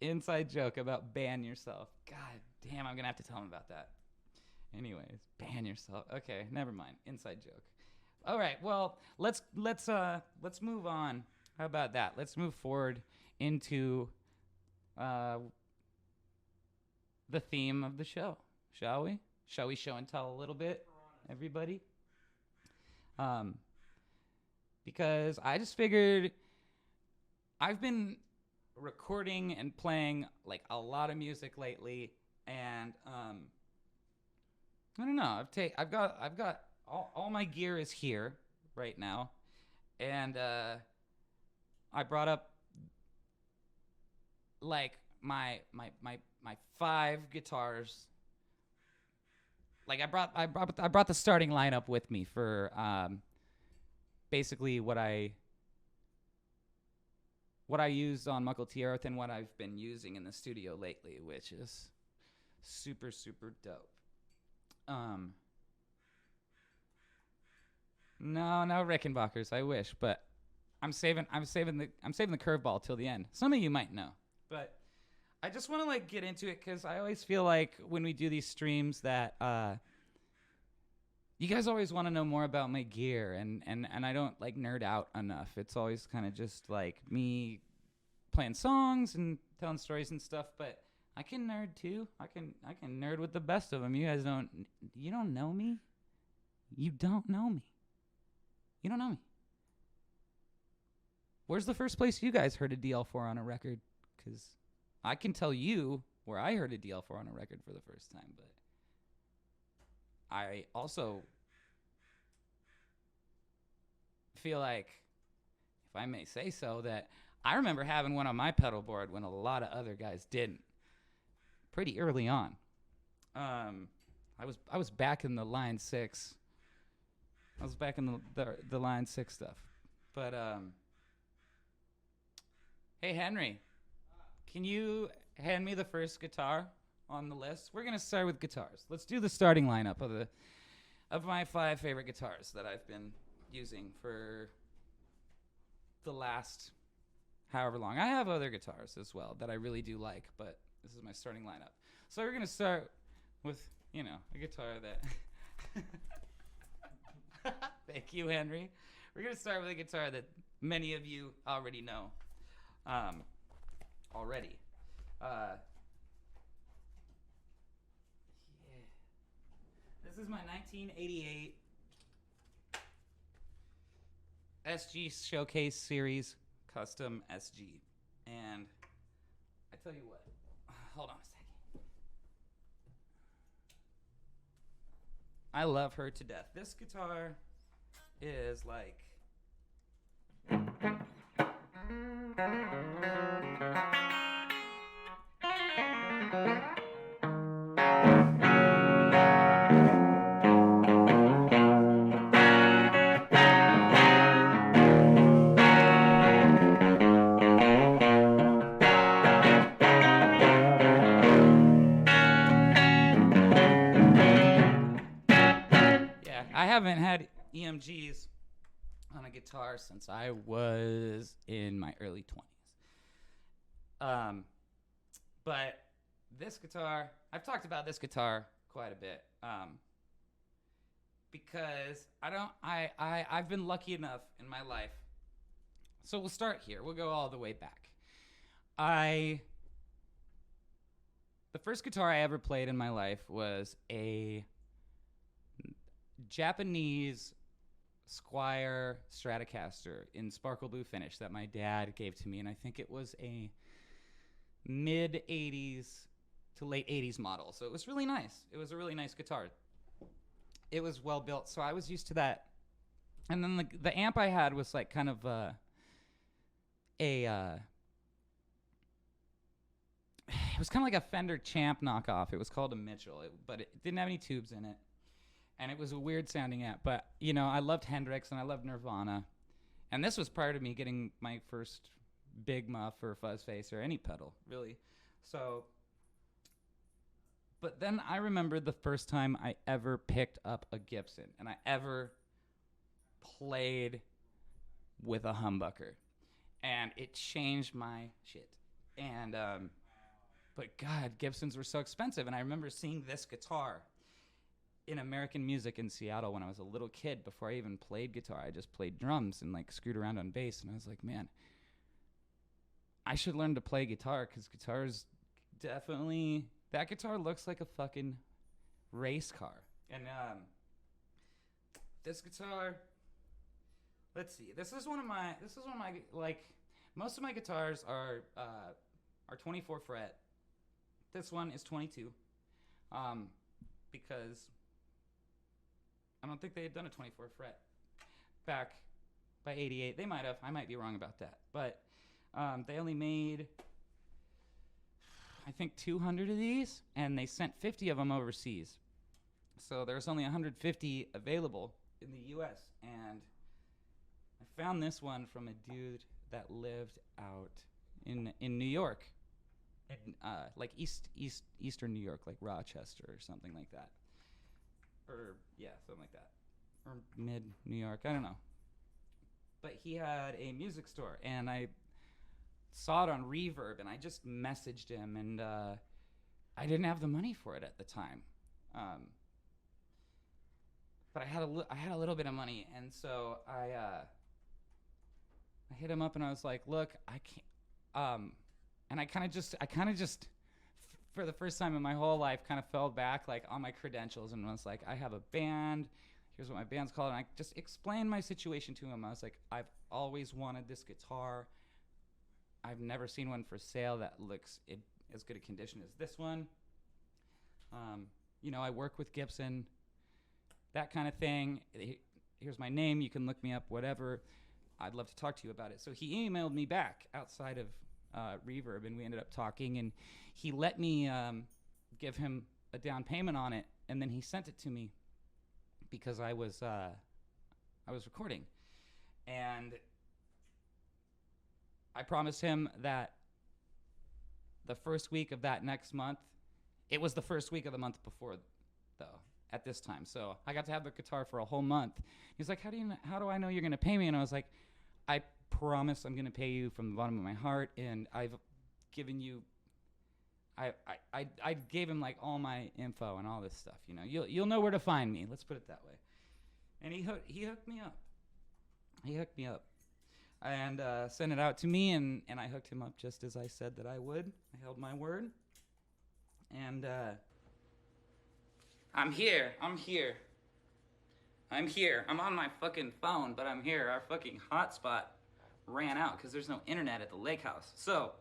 inside joke about ban yourself. God damn, I'm gonna have to tell him about that. Anyways, ban yourself. Okay, never mind. Inside joke. All right. Well, let's move on. How about that? Let's move forward into the theme of the show, shall we? Shall we show and tell a little bit, everybody? Because I just figured I've been recording and playing like a lot of music lately, and I don't know. I've got all my gear is here right now, and I brought up like my 5 guitars. Like I brought the starting lineup with me for basically what I used on Muckle Earth and what I've been using in the studio lately, which is super, super dope. No Rickenbackers, I wish, but I'm saving the curveball till the end. Some of you might know, but I just want to like get into it because I always feel like when we do these streams that you guys always want to know more about my gear, and I don't like nerd out enough. It's always kind of just like me playing songs and telling stories and stuff, but I can nerd too. I can nerd with the best of them. You guys don't know me. You don't know me. You don't know me. Where's the first place you guys heard a DL4 on a record? Because I can tell you where I heard a DL4 on a record for the first time, but I also feel like, if I may say so, that I remember having one on my pedal board when a lot of other guys didn't. Pretty early on. I was back in the Line 6. I was back in the Line 6 stuff. But hey Henry, can you hand me the first guitar on the list? We're gonna start with guitars. Let's do the starting lineup of my 5 favorite guitars that I've been using for the last however long. I have other guitars as well that I really do like, but this is my starting lineup. So we're gonna start with, a guitar that thank you, Henry. We're gonna start with a guitar that many of you already know. Already. This is my 1988 SG Showcase Series Custom SG. And I tell you what, hold on a second. I love her to death. This guitar is like... I haven't had EMGs on a guitar since I was in my early 20s. But this guitar, I've talked about this guitar quite a bit, because I've been lucky enough in my life. So we'll start here. We'll go all the way back. The first guitar I ever played in my life was a Japanese Squier Stratocaster in sparkle blue finish that my dad gave to me, and I think it was a mid 80s to late 80s model. So it was really nice. It was a really nice guitar. It was well built, so I was used to that. And then the amp I had was like kind of it was kind of like a Fender Champ knockoff. It was called a Mitchell, but it didn't have any tubes in it. And it was a weird sounding amp, but I loved Hendrix and I loved Nirvana. And this was prior to me getting my first big muff or fuzz face or any pedal, really. So, but then I remember the first time I ever picked up a Gibson and I ever played with a humbucker. And it changed my shit. And, but God, Gibsons were so expensive. And I remember seeing this guitar in American Music in Seattle when I was a little kid. Before I even played guitar, I just played drums and like screwed around on bass, and I was like, man, I should learn to play guitar, because guitars definitely, that guitar looks like a fucking race car. And this guitar, let's see, this is one of my like, most of my guitars are 24 fret. This one is 22, because I don't think they had done a 24 fret back by 88. They might have. I might be wrong about that. But they only made, I think, 200 of these, and they sent 50 of them overseas. So there's only 150 available in the U.S. And I found this one from a dude that lived out in New York, like eastern New York, like Rochester or something like that. Or, yeah, something like that. Or mid New York, I don't know. but he had a music store, and I saw it on Reverb, and I just messaged him, and I didn't have the money for it at the time. But I had a little bit of money, and so I hit him up, and I was like, "Look, I can't." And I kind of just, for the first time in my whole life, kind of fell back like on my credentials, and was like, "I have a band. Here's what my band's called." And I just explained my situation to him. I was like, "I've always wanted this guitar. I've never seen one for sale that looks in as good a condition as this one. I work with Gibson, that kind of thing. Here's my name. You can look me up, whatever. I'd love to talk to you about it." So he emailed me back outside of Reverb, and we ended up talking, and he let me give him a down payment on it, and then he sent it to me because I was recording, and I promised him that the first week of that next month, it was the first week of the month before, though, at this time. So I got to have the guitar for a whole month. He's like, how do I know you're going to pay me? And I was like, I promise I'm going to pay you from the bottom of my heart. And I've given you, I gave him like all my info and all this stuff. You'll know where to find me. Let's put it that way. And he hooked me up. He hooked me up. And sent it out to me, and I hooked him up just as I said that I would. I held my word. And I'm here. I'm on my fucking phone, but I'm here. Our fucking hotspot ran out because there's no internet at the lake house. So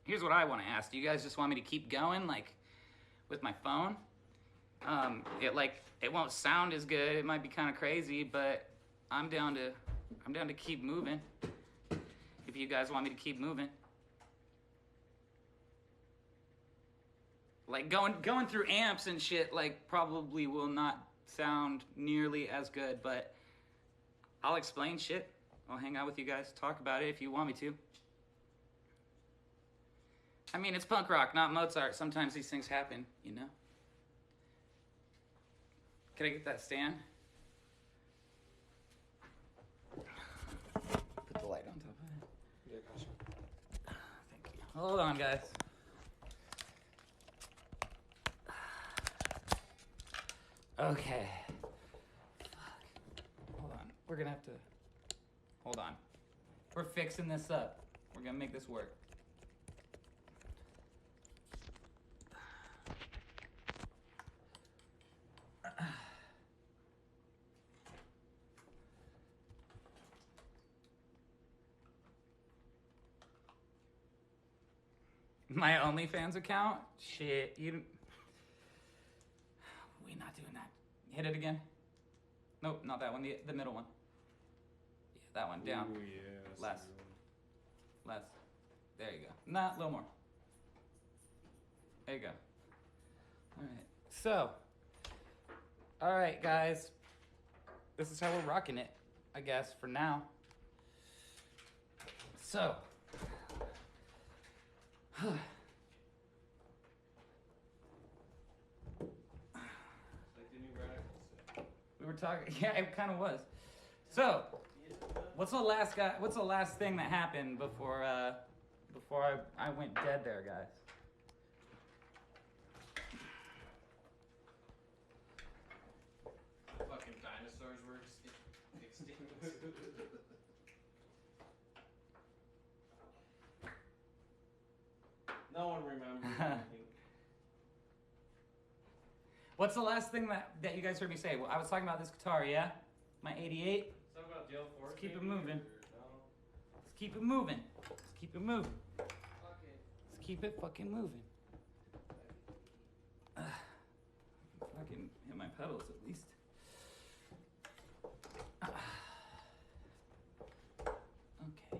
here's what I want to ask. Do you guys just want me to keep going, like, with my phone? It won't sound as good. It might be kind of crazy, but I'm down to keep moving. If you guys want me to keep moving. Like going through amps and shit, like, probably will not sound nearly as good, but I'll explain shit. I'll hang out with you guys, talk about it if you want me to. I mean, it's punk rock, not Mozart. Sometimes these things happen, Can I get that stand? Put the light on top of it. Yeah, gotcha. Thank you. Hold on, guys. Okay. Fuck. Hold on. We're gonna have to... Hold on. We're fixing this up. We're gonna make this work. My OnlyFans account? Shit, we're not doing that. Hit it again. Nope, not that one. The middle one. Yeah, that one. Down. Ooh, yeah, Less. Less. There you go. Nah, a little more. There you go. All right. So, all right, guys. This is how we're rocking it, I guess, for now. So. We were talking. Yeah, it kind of was. So, what's the last thing that happened before I went dead there, guys? Fucking dinosaurs were extinct. No one remembers anything. What's the last thing that you guys heard me say? Well, I was talking about this guitar, yeah? My 88. Something about Dale Force. Let's keep it maybe, moving. or no? Let's keep it moving. Let's keep it moving. Okay. Let's keep it fucking moving. Fucking hit my pedals at least. Okay.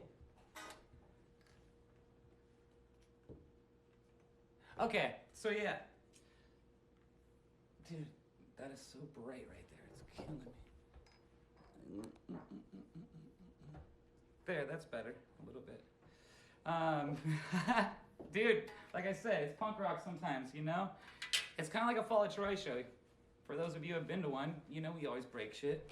Okay, so yeah. Dude, that is so bright right there. It's killing me. There, that's better. A little bit. Dude, like I said, it's punk rock sometimes, It's kind of like a Fall Out Troy show. For those of you who have been to one, we always break shit.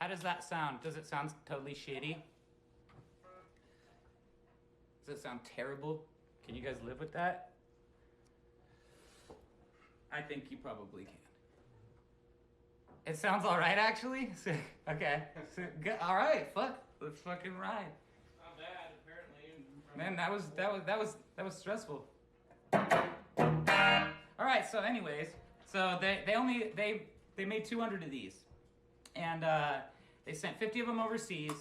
How does that sound? Does it sound totally shitty? Does it sound terrible? Can you guys live with that? I think you probably can. It sounds all right, actually. Okay. All right. Fuck. Let's fucking ride. Not bad, apparently. Man, that was stressful. All right. So, anyways, they made 200 of these, and they sent 50 of them overseas,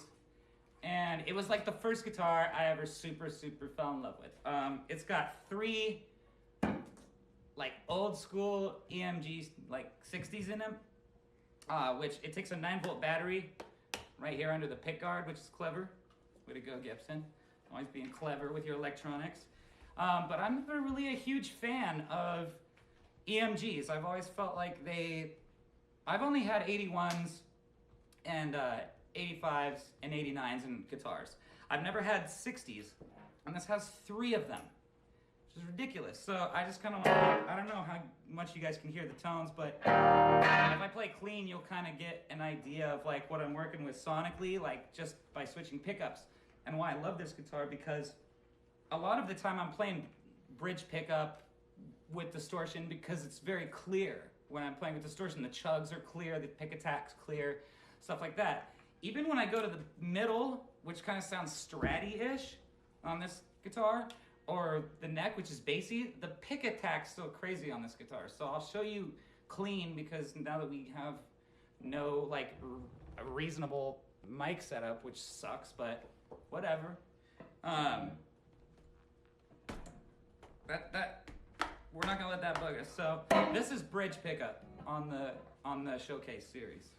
and it was like the first guitar I ever super fell in love with. It's got 3 like old school EMG like 60s in them, which it takes a 9-volt battery right here under the pick guard, which is clever. Way to go, Gibson. Always being clever with your electronics. But I'm never really a huge fan of EMGs. I've always felt like I've only had 81s and 85s and 89s in guitars. I've never had 60s, and this has 3 of them, which is ridiculous. So I just kind of I don't know how much you guys can hear the tones, but if I play clean, you'll kind of get an idea of like what I'm working with sonically, like just by switching pickups. And why I love this guitar, because a lot of the time I'm playing bridge pickup with distortion because it's very clear. When I'm playing with distortion, the chugs are clear, the pick attack's clear, stuff like that. Even when I go to the middle, which kind of sounds stratty-ish on this guitar, or the neck, which is bassy, the pick attack's still crazy on this guitar. So I'll show you clean, because now that we have no like a reasonable mic setup, which sucks, but whatever. We're not gonna let that bug us. So this is bridge pickup on the showcase series.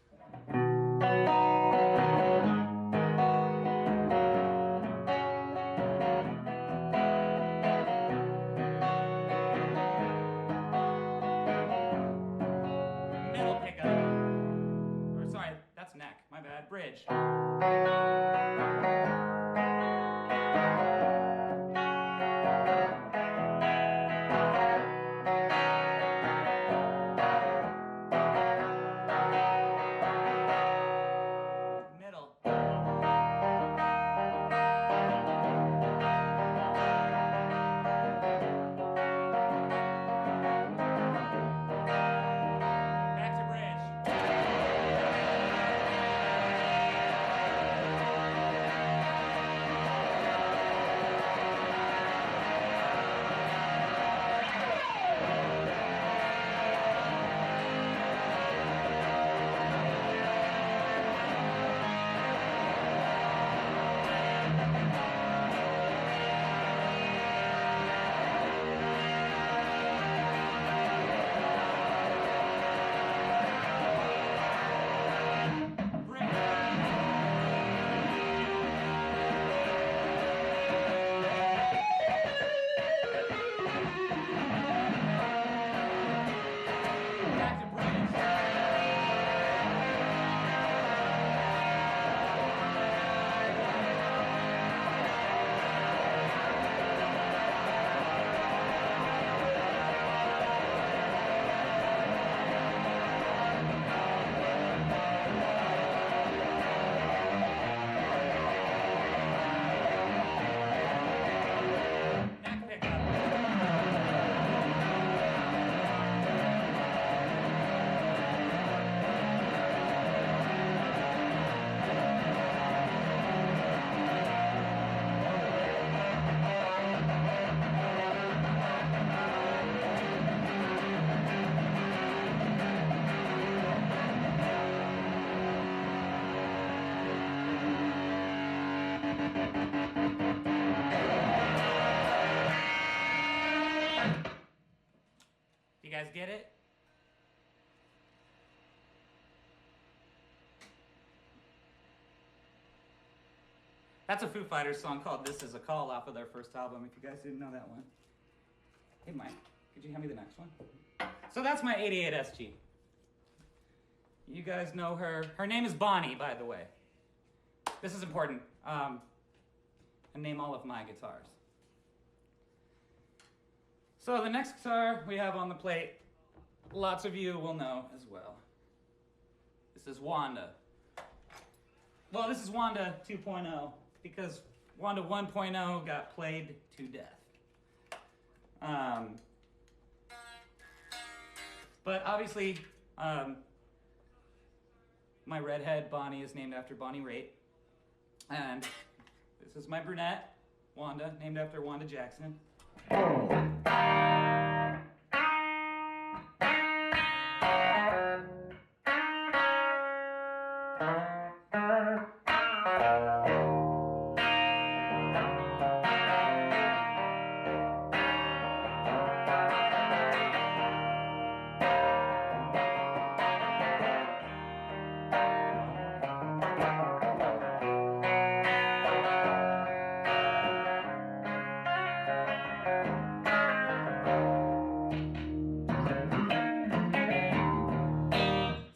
Middle pickup. Or sorry, that's neck. My bad. Bridge. You guys get it? That's a Foo Fighters song called This Is a Call off of their first album, if you guys didn't know that one. Hey Mike, could you hand me the next one? So that's my 88 SG. You guys know her. Her name is Bonnie, by the way. This is important. I name all of my guitars. So the next guitar we have on the plate, lots of you will know as well. This is Wanda. Well, this is Wanda 2.0 because Wanda 1.0 got played to death. But obviously, my redhead Bonnie is named after Bonnie Raitt, and this is my brunette Wanda, named after Wanda Jackson.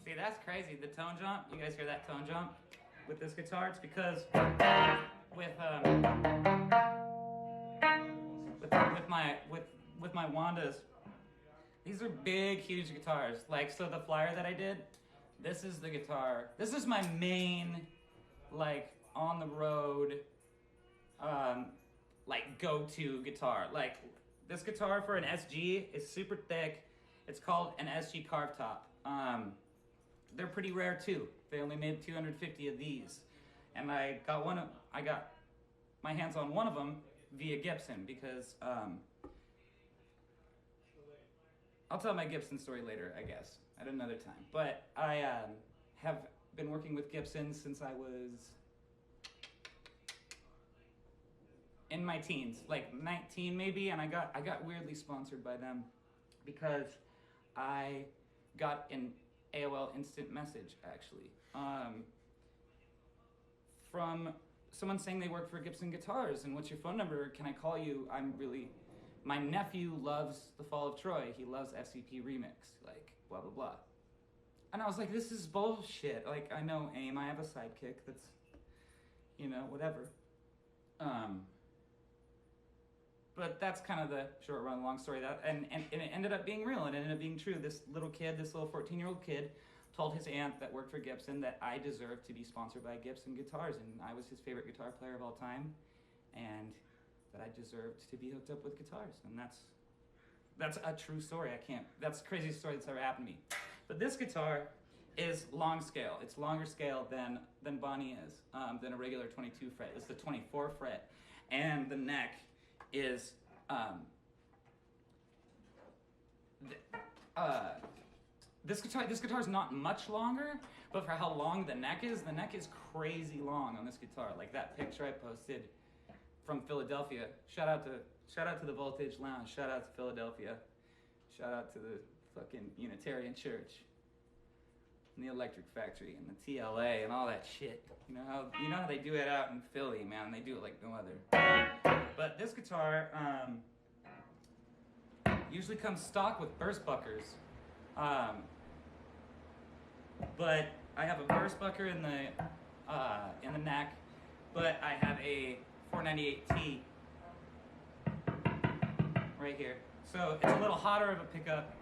See, that's crazy. The tone jump. You guys hear that tone jump with this guitar? It's because with my Wandas, these are big, huge guitars. Like, so the flyer that I did, this is the guitar. This is my main, like, on the road, like, go-to guitar. Like, this guitar for an SG is super thick. It's called an SG carved top. They're pretty rare too. They only made 250 of these, and I got my hands on one of them via Gibson because I'll tell my Gibson story later, I guess, at another time. But I have been working with Gibson since I was in my teens, like 19 maybe, and I got weirdly sponsored by them because I got an AOL instant message actually from someone saying they work for Gibson Guitars and what's your phone number? Can I call you? My nephew loves The Fall of Troy. He loves FCP Remix, like blah blah blah. And I was like, this is bullshit. Like, I know AIM, I have a sidekick that's, whatever. But that's kind of the short run, long story. And it ended up being real. It ended up being true. This little 14-year-old kid, told his aunt that worked for Gibson that I deserved to be sponsored by Gibson Guitars, and I was his favorite guitar player of all time, and that I deserved to be hooked up with guitars. And that's a true story. That's the craziest story that's ever happened to me. But this guitar is long scale. It's longer scale than Bonnie is, than a regular 22 fret. It's the 24 fret, and the neck is this guitar is not much longer, but for how long the neck is crazy long on this guitar. Like that picture I posted from Philadelphia. Shout out to the Voltage Lounge. Shout out to Philadelphia. Shout out to the fucking Unitarian Church and the Electric Factory and the TLA and all that shit. You know how they do it out in Philly, man. They do it like no other. But this guitar usually comes stock with burstbuckers. But I have a burstbucker in the neck, but I have a 498T right here. So it's a little hotter of a pickup.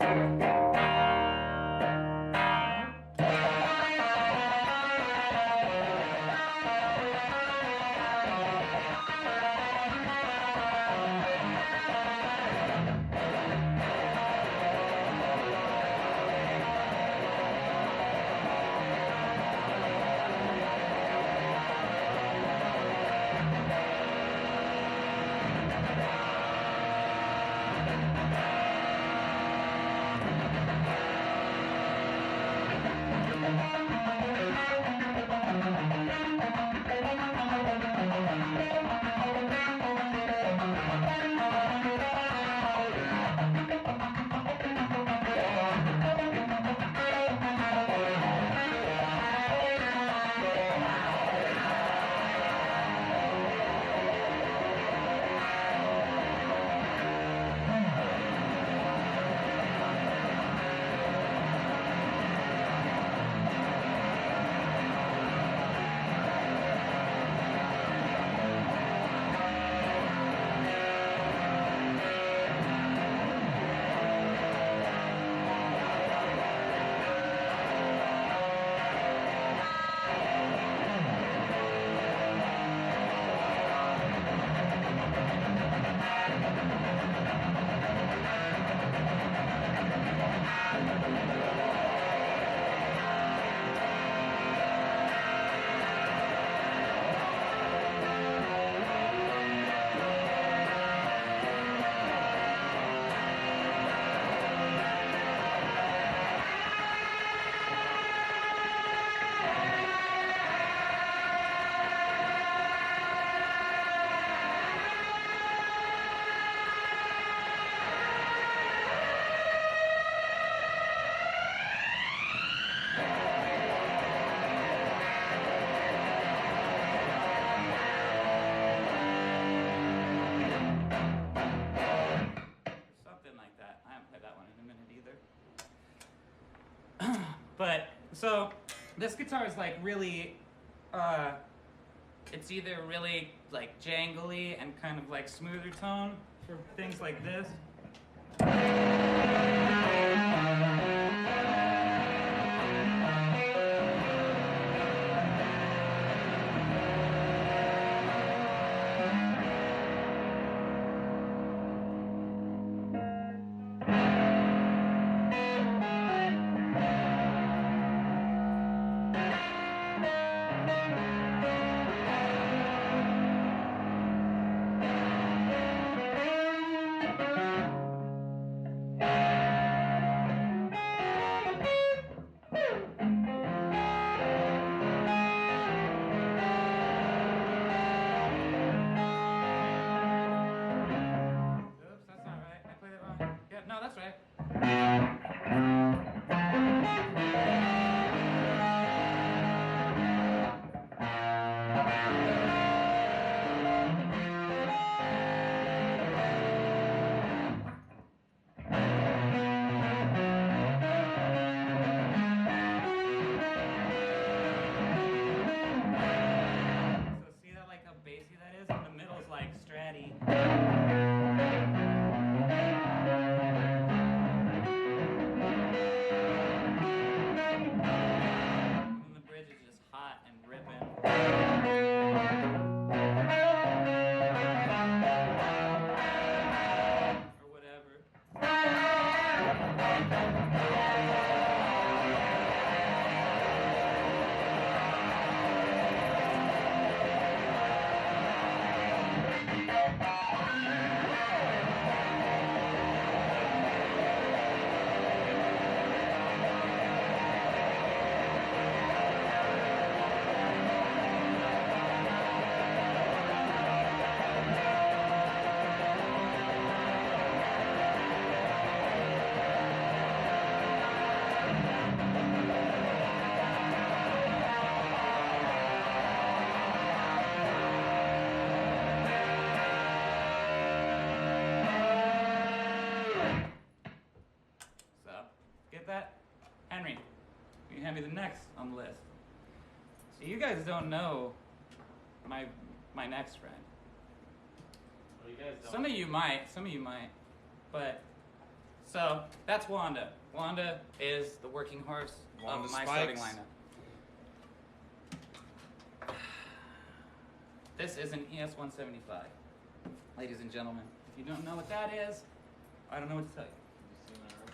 So this guitar is like really, it's either really like jangly and kind of like smoother tone for things like this. Oops, that's not right. I played it wrong. Yeah, no, that's right. So see that like how bassy that is? And the middle's like stratty. And the bridge is just hot and ripping. Or whatever. So, get that? Henry, you hand me the next on the list. So you guys don't know my next friend. Well, you guys don't. Some of you might, but so that's Wanda. Wanda is the working horse Wanda of my Spikes. starting lineup. This is an ES-175, ladies and gentlemen. If you don't know what that is, I don't know what to tell you. You seen that, right?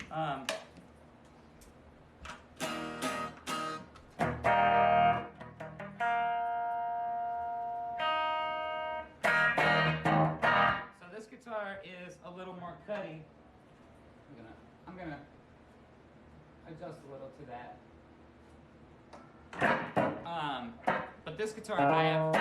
So this guitar is a little more cutty. I'm gonna adjust a little to that. But this guitar I have.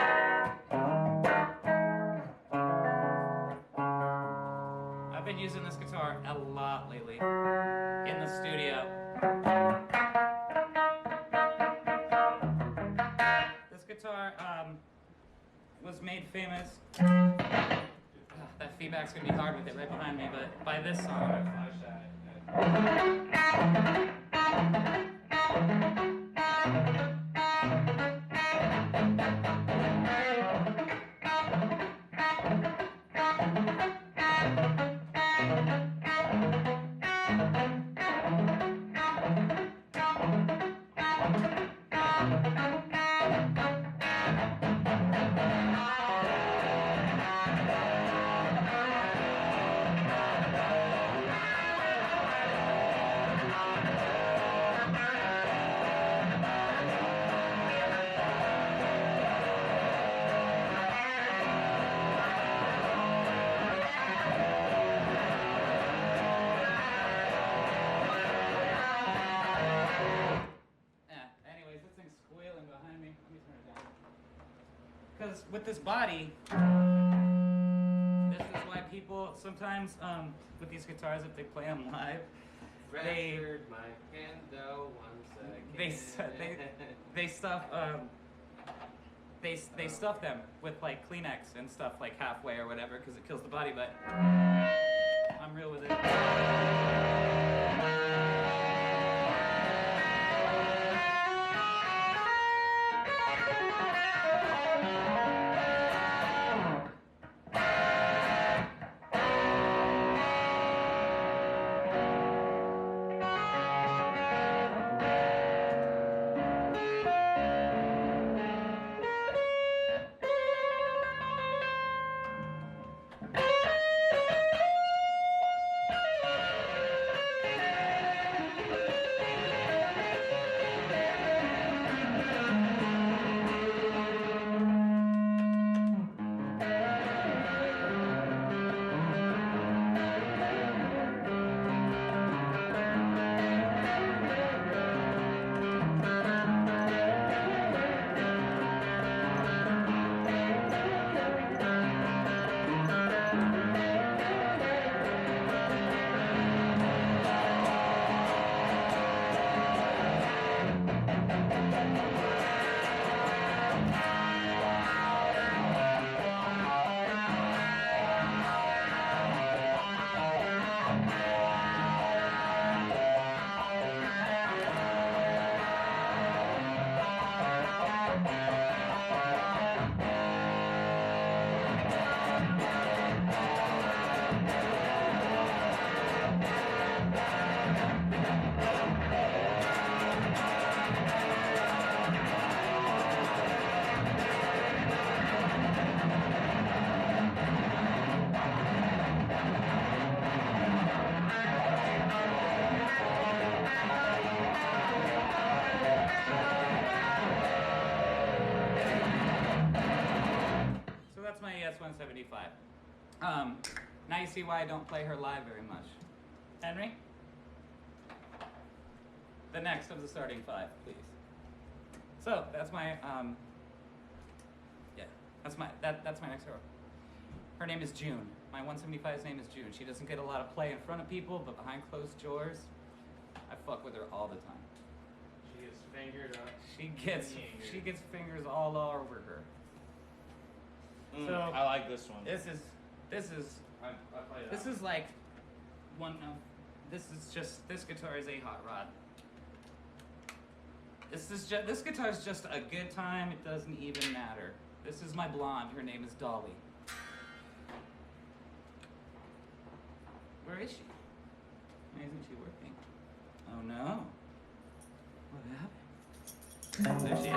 I've been using this guitar a lot lately in the studio. This guitar was made famous. That feedback's gonna be hard with it right behind me, but by this song. Because with this body, this is why people sometimes, with these guitars, if they play them live, Fractured my candle once again. they stuff they stuff them with like Kleenex and stuff like halfway or whatever because it kills the body. But I'm real with it. 5. Now you see why I don't play her live very much. Henry? The next of the starting 5, please. So that's my that's my next hero. Her name is June. My 175's name is June. She doesn't get a lot of play in front of people, but behind closed doors, I fuck with her all the time. She gets fingered up. She gets fingers all over her. So I like this one. This is I play that. this is like one of this guitar is a hot rod. This guitar is just a good time. It doesn't even matter. This is my blonde. Her name is Dolly. Where is she? Why isn't she working? Oh no. What happened? There she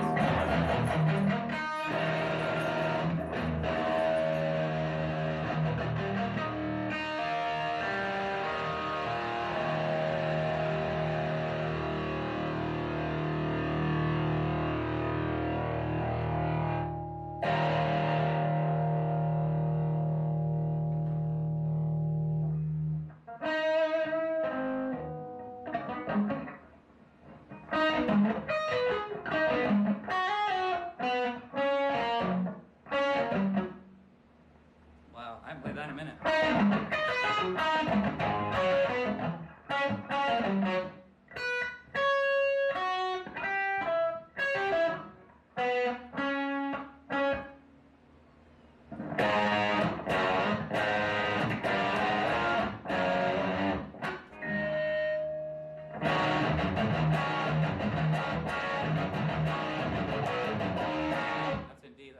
Wow, I haven't played that in a minute. That's indeed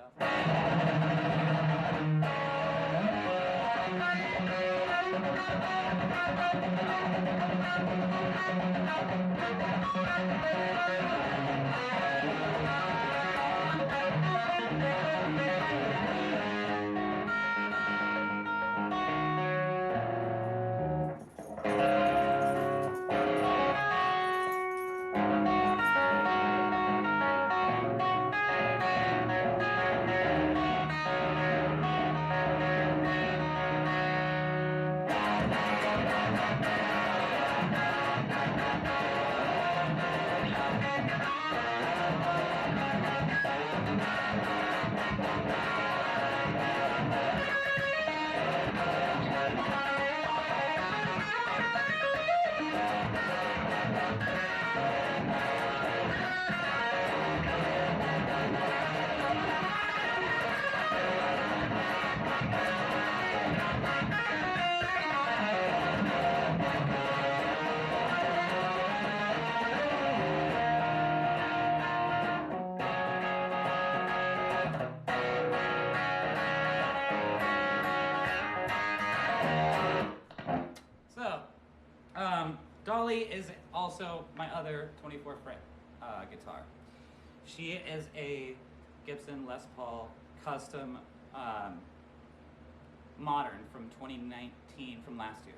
Dolly is also my other 24 fret guitar. She is a Gibson Les Paul custom modern from 2019, from last year.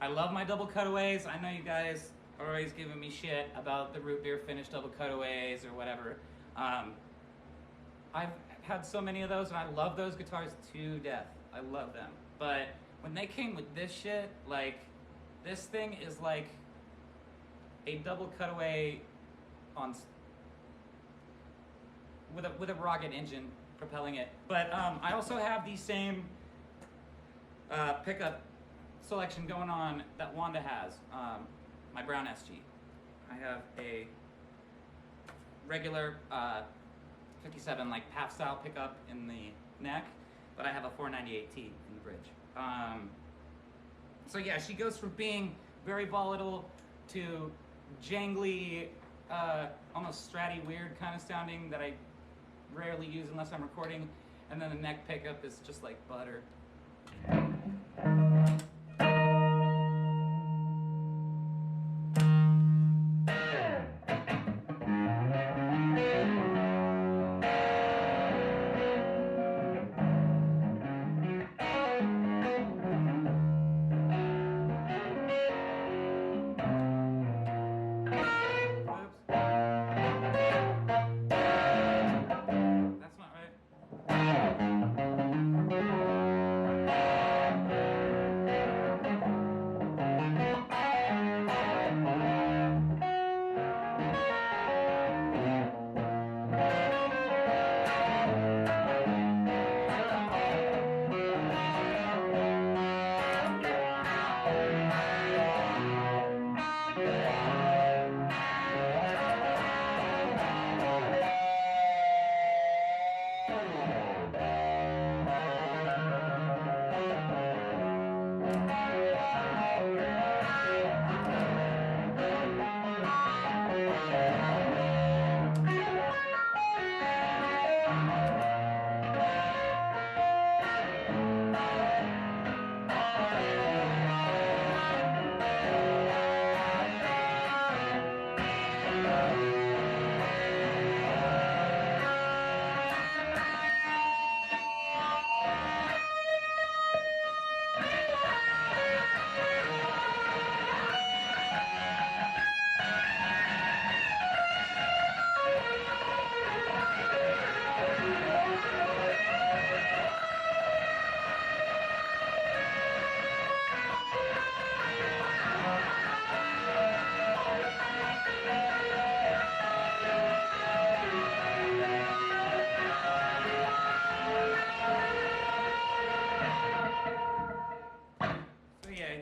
I love my double cutaways. I know you guys are always giving me shit about the root beer finish double cutaways or whatever. I've had so many of those, and I love those guitars to death. I love them. But when they came with this shit, like, this thing is like a double cutaway with a rocket engine propelling it. But I also have the same pickup selection going on that Wanda has, my brown SG. I have a regular 57 like PAF style pickup in the neck, but I have a 498T in the bridge. So yeah, she goes from being very volatile to jangly, almost stratty weird kind of sounding that I rarely use unless I'm recording, and then the neck pickup is just like butter. That's not right.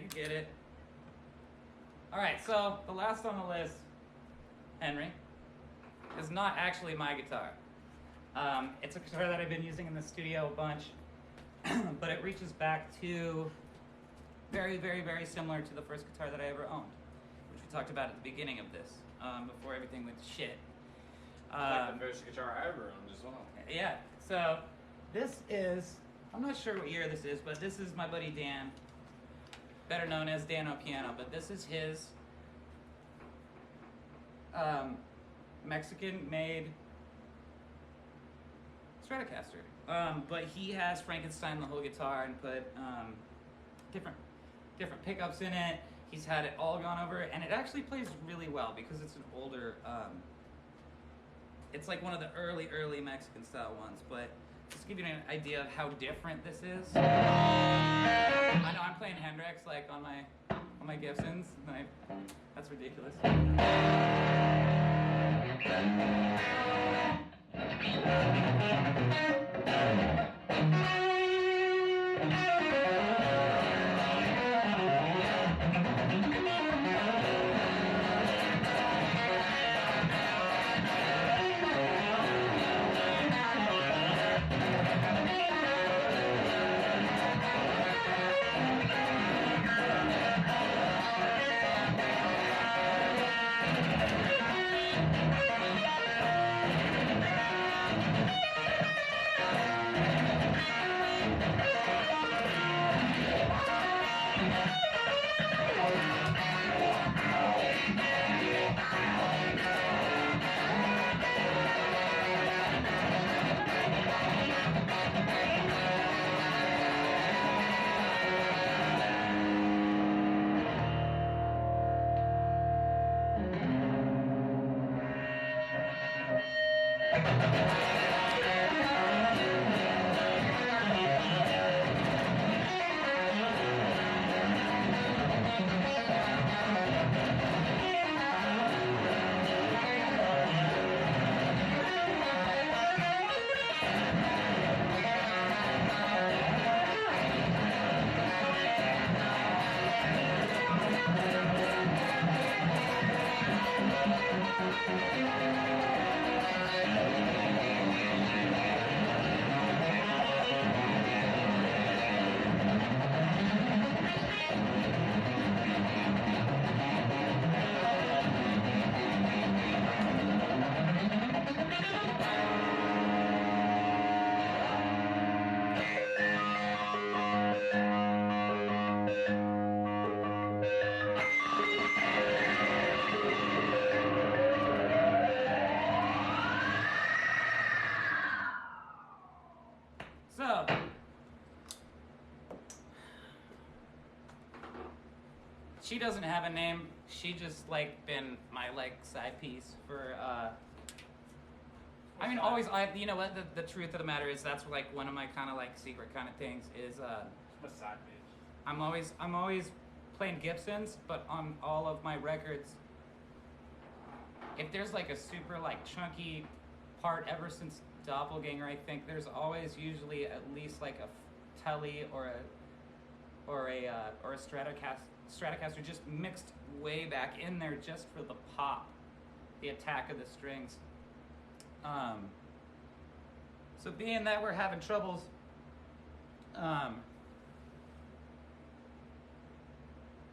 could get it. All right, so the last on the list, Henry, is not actually my guitar. It's a guitar that I've been using in the studio a bunch, but it reaches back to very, very, very similar to the first guitar that I ever owned, which we talked about at the beginning of this, before everything went to shit. Like the first guitar I ever owned as well. Yeah, so this is, I'm not sure what year this is, but this is my buddy Dan, better known as Dan on Piano, but this is his Mexican-made Stratocaster. But he has Frankenstein the whole guitar and put different pickups in it. He's had it all gone over, and it actually plays really well because it's an older, it's like one of the early Mexican style ones, but just to give you an idea of how different this is. I know I'm playing Hendrix like on my Gibsons, and that's ridiculous. So, she doesn't have a name. She just like been my like side piece for. I mean, always. You know what? The truth of the matter is that's like one of my kind of like secret kind of things is. A side bitch. I'm always playing Gibsons, but on all of my records, if there's like a super like chunky part ever since Doppelganger, I think there's always usually at least like a Telly or a Stratocaster just mixed way back in there just for the pop, the attack of the strings. So being that we're having troubles,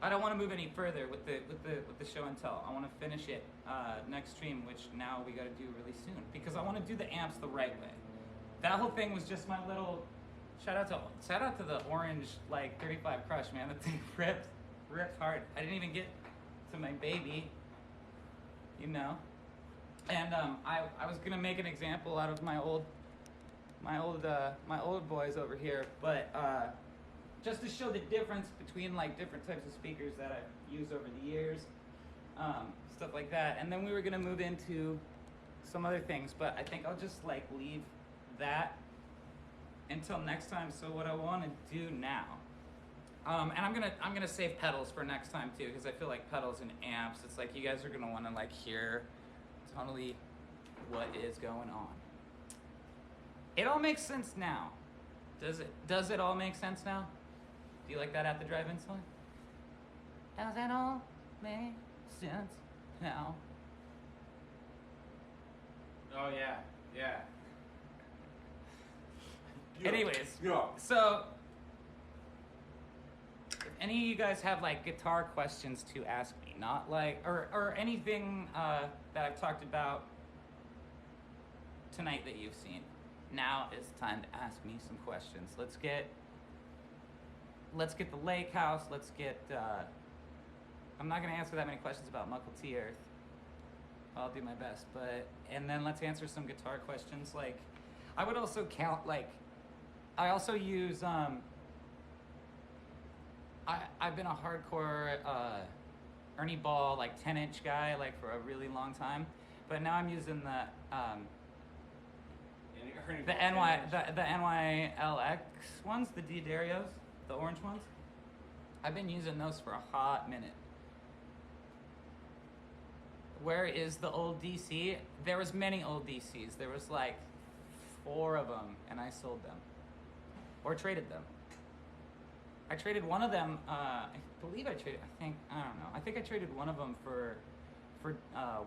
I don't want to move any further with the show and tell. I want to finish it next stream, which now we got to do really soon because I want to do the amps the right way. That whole thing was just my little shout out to the orange like 35 Crush, man. That thing rips hard. I didn't even get to my baby, you know. And I was gonna make an example out of my old boys over here, but just to show the difference between like different types of speakers that I've used over the years, stuff like that. And then we were gonna move into some other things, but I think I'll just like leave that until next time. So what I want to do now, and I'm gonna save pedals for next time too, because I feel like pedals and amps, it's like you guys are gonna want to like hear totally what is going on. It all makes sense now. Does it all make sense now? Do you like that at the drive-in song? Does that all make sense now? Oh yeah, yeah. Anyways, Yeah. so if any of you guys have like guitar questions to ask me, not like or anything that I've talked about tonight that you've seen, now is time to ask me some questions. Let's get the lake house. Let's get. I'm not gonna answer that many questions about Muckle T Earth. I'll do my best, and then let's answer some guitar questions. Like, I would also count like. I also use I've been a hardcore Ernie Ball like 10-inch guy like for a really long time, but now I'm using the NYLX ones, the D'Adarios, the orange ones. I've been using those for a hot minute. Where is the old DC? There was many old DCs. There was like 4 of them, and I sold them. Or traded them. I traded one of them. I believe I traded. I think I traded one of them for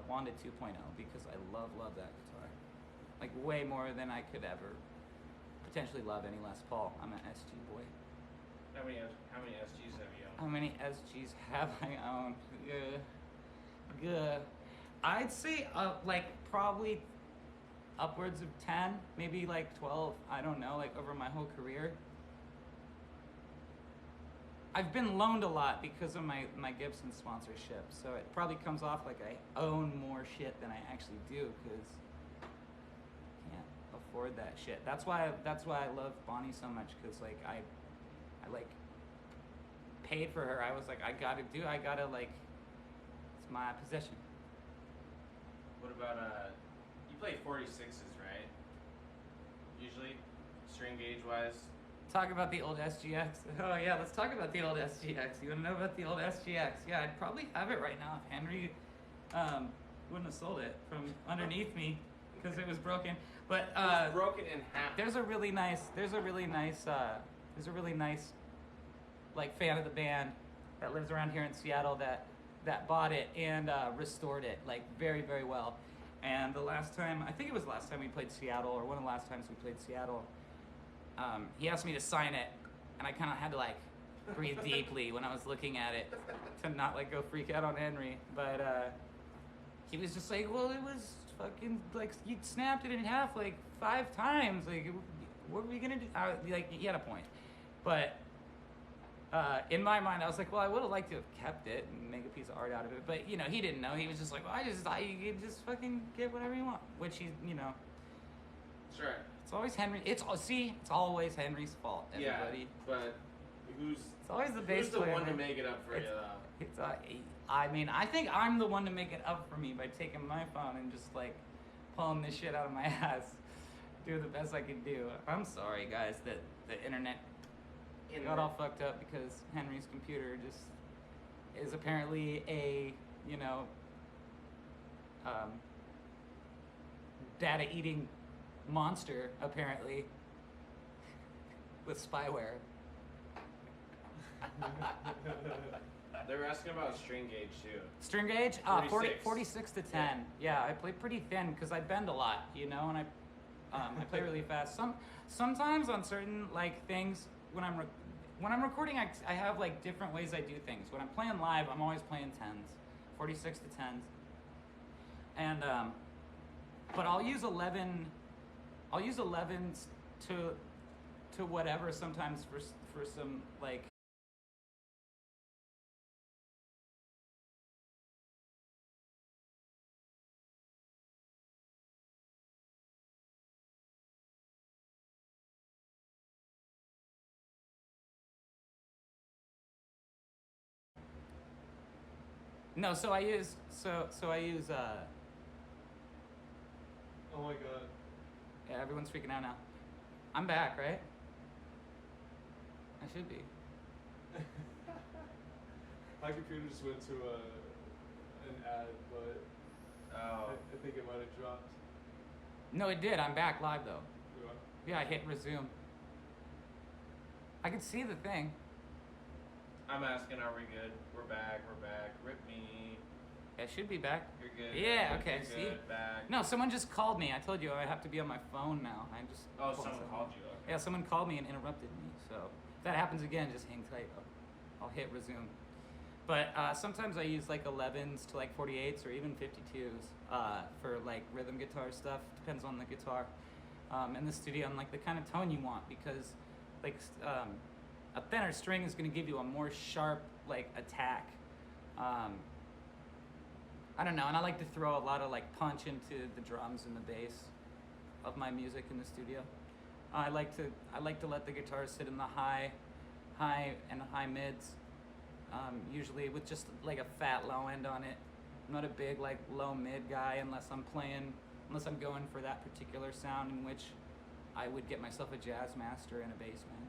Wanda 2.0 because I love that guitar, like way more than I could ever potentially love any Les Paul. I'm an SG boy. How many SGs have you owned? How many SGs have I owned? Good. I'd say like probably upwards of 10, maybe like 12, I don't know, like over my whole career. I've been loaned a lot because of my Gibson sponsorship, so it probably comes off like I own more shit than I actually do because I can't afford that shit. That's why I love Bonnie so much, because like I like paid for her. I was like, I gotta like, it's my possession. What about you play 46s, right? Usually, string gauge wise. Talk about the old SGX. Oh yeah, let's talk about the old SGX. You wanna know about the old SGX? Yeah, I'd probably have it right now if Henry wouldn't have sold it from underneath me because it was broken. But It's broken in half. there's a really nice like fan of the band that lives around here in Seattle that bought it and restored it like very, very well. And the last time, I think it was the last time we played Seattle, or one of the last times we played Seattle, he asked me to sign it, and I kind of had to like breathe deeply when I was looking at it to not like go freak out on Henry. But he was just like, well, it was fucking like you snapped it in half like 5 times. Like, what were we gonna do? Like, he had a point, but in my mind, I was like, well, I would have liked to have kept it and make a piece of art out of it. But you know, he didn't know. He was just like, well, I just thought you could just fucking get whatever you want, which he, you know. Sure. It's always Henry. It's always Henry's fault. Everybody. Yeah, but It's always the bass who's the player. one to make it up for you, though? It's I mean, I think I'm the one to make it up for me by taking my phone and just like pulling this shit out of my ass, do the best I can do. I'm sorry, guys, that the internet got all fucked up because Henry's computer just is apparently a, you know, data eating monster, apparently, with spyware. They were asking about string gauge too. String gauge? 46 to 10. Yeah, I play pretty thin because I bend a lot, you know, and I play really fast. Sometimes on certain like things when I'm recording, I have like different ways I do things. When I'm playing live, I'm always playing 10s, 46 to 10s, and but I'll use 11. I'll use 11s to whatever sometimes for some like. No, so I use. Oh my god. Yeah, everyone's freaking out now. I'm back, right? I should be. My computer just went to an ad, but I think it might have dropped. No, it did. I'm back live though. You are? Yeah, I hit resume. I can see the thing. I'm asking, are we good? We're back. Rip me. I should be back. You're good. Yeah, okay, You're see? good. Back. No, someone just called me. I told you I have to be on my phone now. I just. Oh, someone called you. Okay. Yeah, someone called me and interrupted me. So if that happens again, just hang tight. I'll hit resume. But sometimes I use like 11s to like 48s or even 52s for like rhythm guitar stuff. Depends on the guitar in the studio and like the kind of tone you want, because like a thinner string is going to give you a more sharp like attack. I don't know, and I like to throw a lot of like punch into the drums and the bass of my music in the studio. I like to let the guitar sit in the high and high mids, usually with just like a fat low end on it. I'm not a big like low mid guy unless I'm going for that particular sound, in which I would get myself a jazz master and a bass man.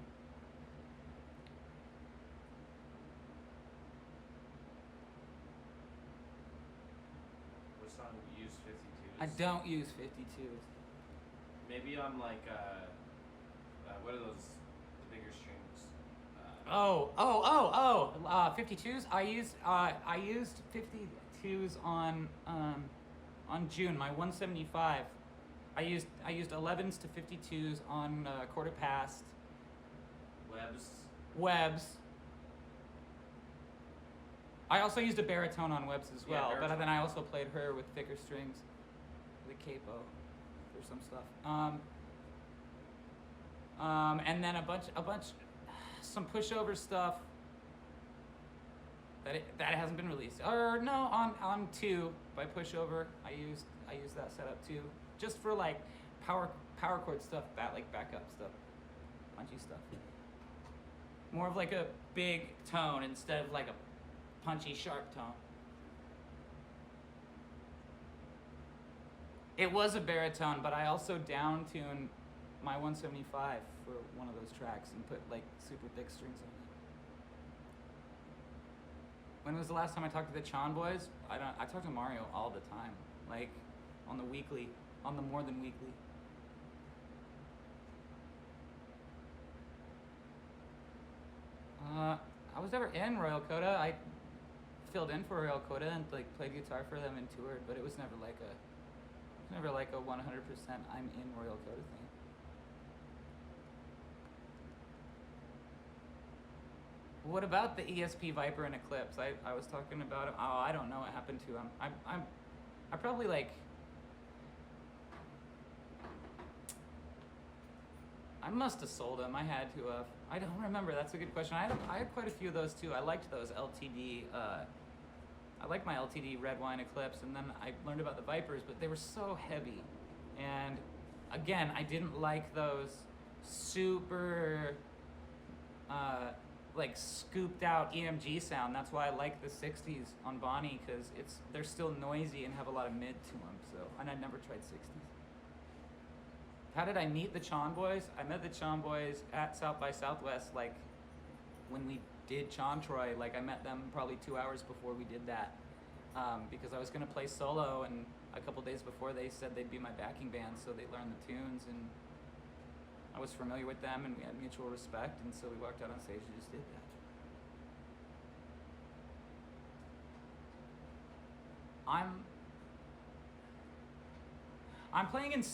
What song do you use 52s? I don't use 52s. Maybe on like what are those? The bigger strings. 52s. I used 52s on June, my 175. I used 11s to 52s on quarter past. Webs. I also used a baritone on Webs as well, Yeah, but then I also played her with thicker strings, the capo, for some stuff. And then some pushover stuff that hasn't been released. Or no, on 2 by Pushover, I used that setup too, just for like power chord stuff, that like backup stuff, punchy stuff. More of like a big tone instead of like a punchy sharp tone. It was a baritone, but I also down-tuned my 175 for one of those tracks and put like super thick strings on it. When was the last time I talked to the Chon boys? I talk to Mario all the time, like on the more than weekly. I was never in Royal Coda. I filled in for Royal Coda and like played guitar for them and toured, but it was never like a 100% I'm in Royal Coda thing. What about the ESP Viper and Eclipse? I was talking about it. Oh, I don't know what happened to him. I probably like. I must have sold them. I had to have. I don't remember. That's a good question. I had quite a few of those too. I liked those LTD. I liked my LTD Red Wine Eclipse, and then I learned about the Vipers, but they were so heavy. And again, I didn't like those super like scooped out EMG sound. That's why I like the 60s on Bonnie, because they're still noisy and have a lot of mid to them. So, and I never tried 60s. How did I meet the Chon boys? I met the Chon boys at South by Southwest, like when we did Chon Troy. Like I met them probably 2 hours before we did that, because I was gonna play solo, and a couple days before they said they'd be my backing band, so they learned the tunes, and I was familiar with them, and we had mutual respect, and so we walked out on stage and just did that. I'm playing in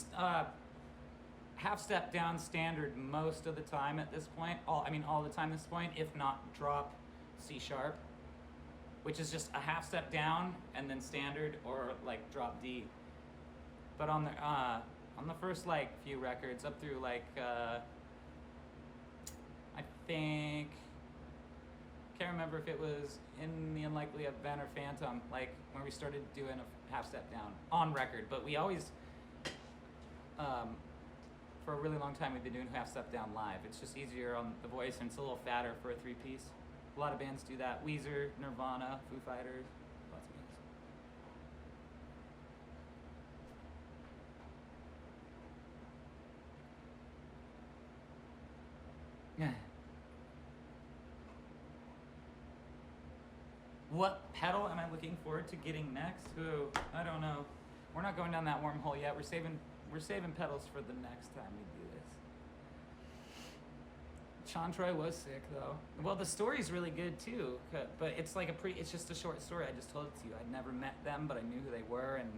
half step down standard most of the time at this point. All the time at this point, if not drop C sharp, which is just a half step down and then standard, or like drop D. But on the first like few records up through like I think, can't remember if it was In the Unlikely Event or Phantom, like when we started doing a half step down on record. But we always for a really long time we've been doing half step down live. It's just easier on the voice, and it's a little fatter for a 3-piece. A lot of bands do that. Weezer, Nirvana, Foo Fighters, lots of bands. Yeah. What pedal am I looking forward to getting next? Ooh, I don't know. We're not going down that wormhole yet. We're saving pedals for the next time we do this. Chan Troy was sick though. Well, the story's really good too, but it's like it's just a short story. I just told it to you. I'd never met them, but I knew who they were, and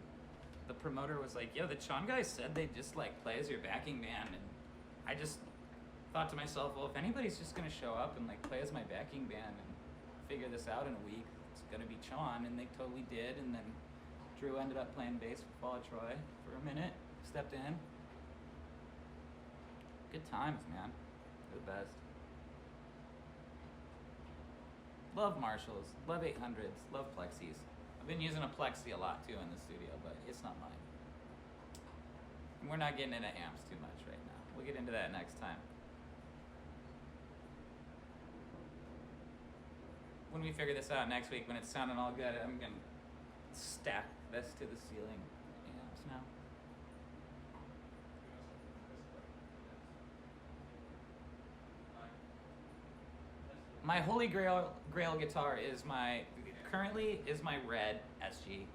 the promoter was like, "Yo, the Chan guys said they'd just like play as your backing band," and I just thought to myself, well, if anybody's just gonna show up and like play as my backing band and figure this out in a week, it's gonna be Chan, and they totally did. And then Drew ended up playing bass with Fall of Troy for a minute, stepped in. Good times, man. They're the best. Love Marshalls, love 800s, love Plexis. I've been using a Plexi a lot too in the studio, but it's not mine. We're not getting into amps too much right now. We'll get into that next time. When we figure this out next week, when it's sounding all good, I'm gonna stack this to the ceiling amps now. My holy grail guitar is currently my red SG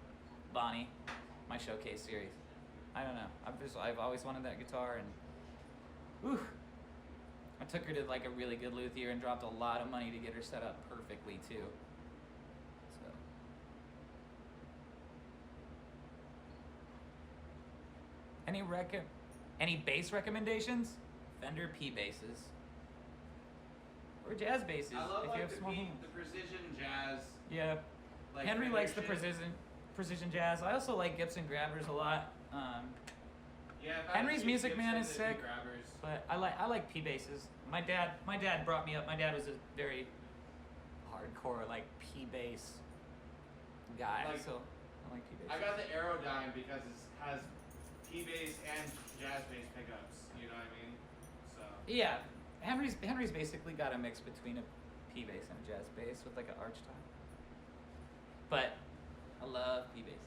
Bonnie, my showcase series. I don't know. I've always wanted that guitar, and whew, I took her to like a really good luthier and dropped a lot of money to get her set up perfectly too. So any bass recommendations? Fender P basses. Or jazz basses, I love if you have small hands. the precision jazz. Yeah. Like Henry likes the shit. precision jazz. I also like Gibson grabbers a lot. Yeah, if I Henry's had to Music use Man Gibson, is it'd be sick, Grabbers. but I like P basses. My dad brought me up. My dad was a very hardcore like P bass guy, Like- so I like P bass. I got the Aerodyne because it has P bass and jazz bass pickups. You know what I mean? So Yeah, Henry's basically got a mix between a P bass and a jazz bass with like an arch top. But I love P basses.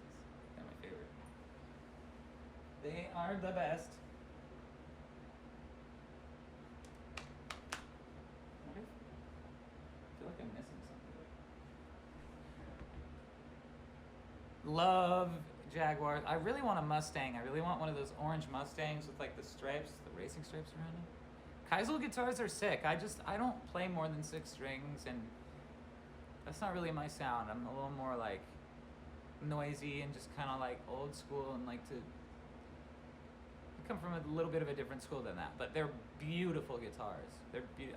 They're my favorite. They are the best. I feel like I'm missing something. Love Jaguars. I really want a Mustang. I really want one of those orange Mustangs with like the stripes, the racing stripes around them. Keisel guitars are sick. I don't play more than 6 strings, and that's not really my sound. I'm a little more like noisy and just kind of like old school, and like I come from a little bit of a different school than that. But they're beautiful guitars.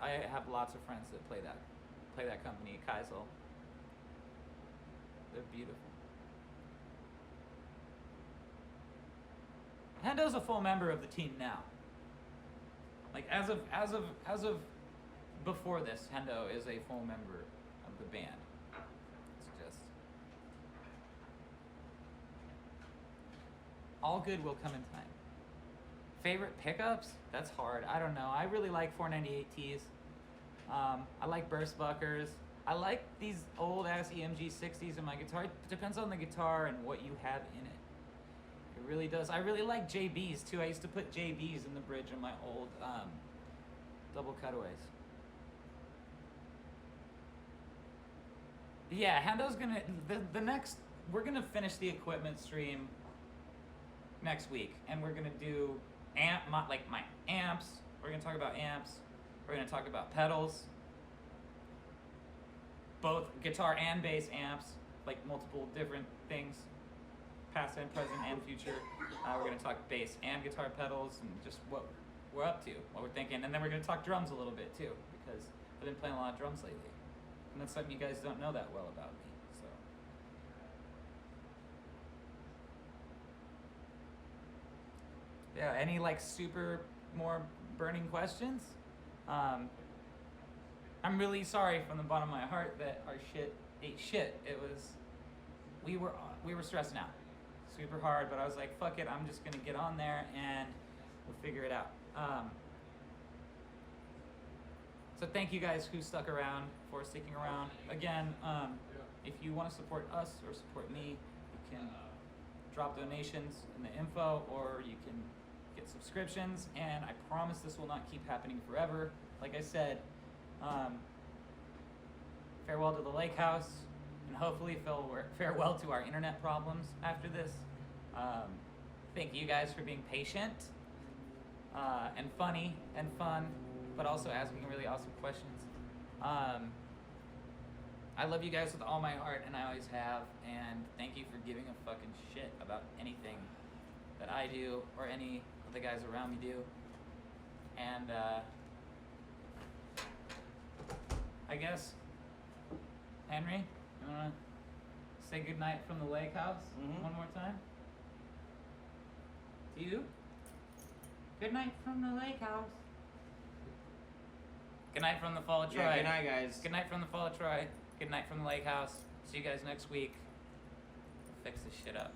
I have lots of friends that play that company, Keisel. They're beautiful. Hendo's a full member of the team now. Like as of before this, Hendo is a full member of the band. It's just all good will come in time. Favorite pickups? That's hard. I don't know. I really like 498Ts. I like burst buckers. I like these old ass EMG 60s in my guitar. It depends on the guitar and what you have in it. It really does. I really like JBs too. I used to put JBs in the bridge of my old double cutaways. Yeah, Hendo's gonna the next. We're gonna finish the equipment stream next week, and we're gonna do my amps. We're gonna talk about amps. We're gonna talk about pedals. Both guitar and bass amps, like multiple different things. Past and present and future. We're going to talk bass and guitar pedals and just what we're up to, what we're thinking. And then we're going to talk drums a little bit too, because I've been playing a lot of drums lately. And that's something you guys don't know that well about me. So yeah, any like super more burning questions? I'm really sorry from the bottom of my heart that our shit ate shit. We were stressing out super hard, but I was like, fuck it, I'm just gonna get on there and we'll figure it out. So thank you guys who stuck around, for sticking around. Again, if you want to support us or support me, you can drop donations in the info, or you can get subscriptions, and I promise this will not keep happening forever. Like I said, farewell to the lake house, and hopefully farewell to our internet problems after this. Thank you guys for being patient and funny and fun. but also asking really awesome questions. I love you guys with all my heart, and I always have, and thank you for giving a fucking shit about anything that I do or any of the guys around me do. And I guess, Henry, you wanna say goodnight from the lake house one more time? To you? Good night from the lake house. Good night from the fall of Troy. Yeah, good night, guys. Good night from the fall of Troy. Good night from the lake house. See you guys next week. Fix this shit up.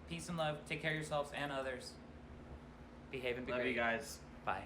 Peace and love. Take care of yourselves and others. Behave and be Love great. you guys. Bye.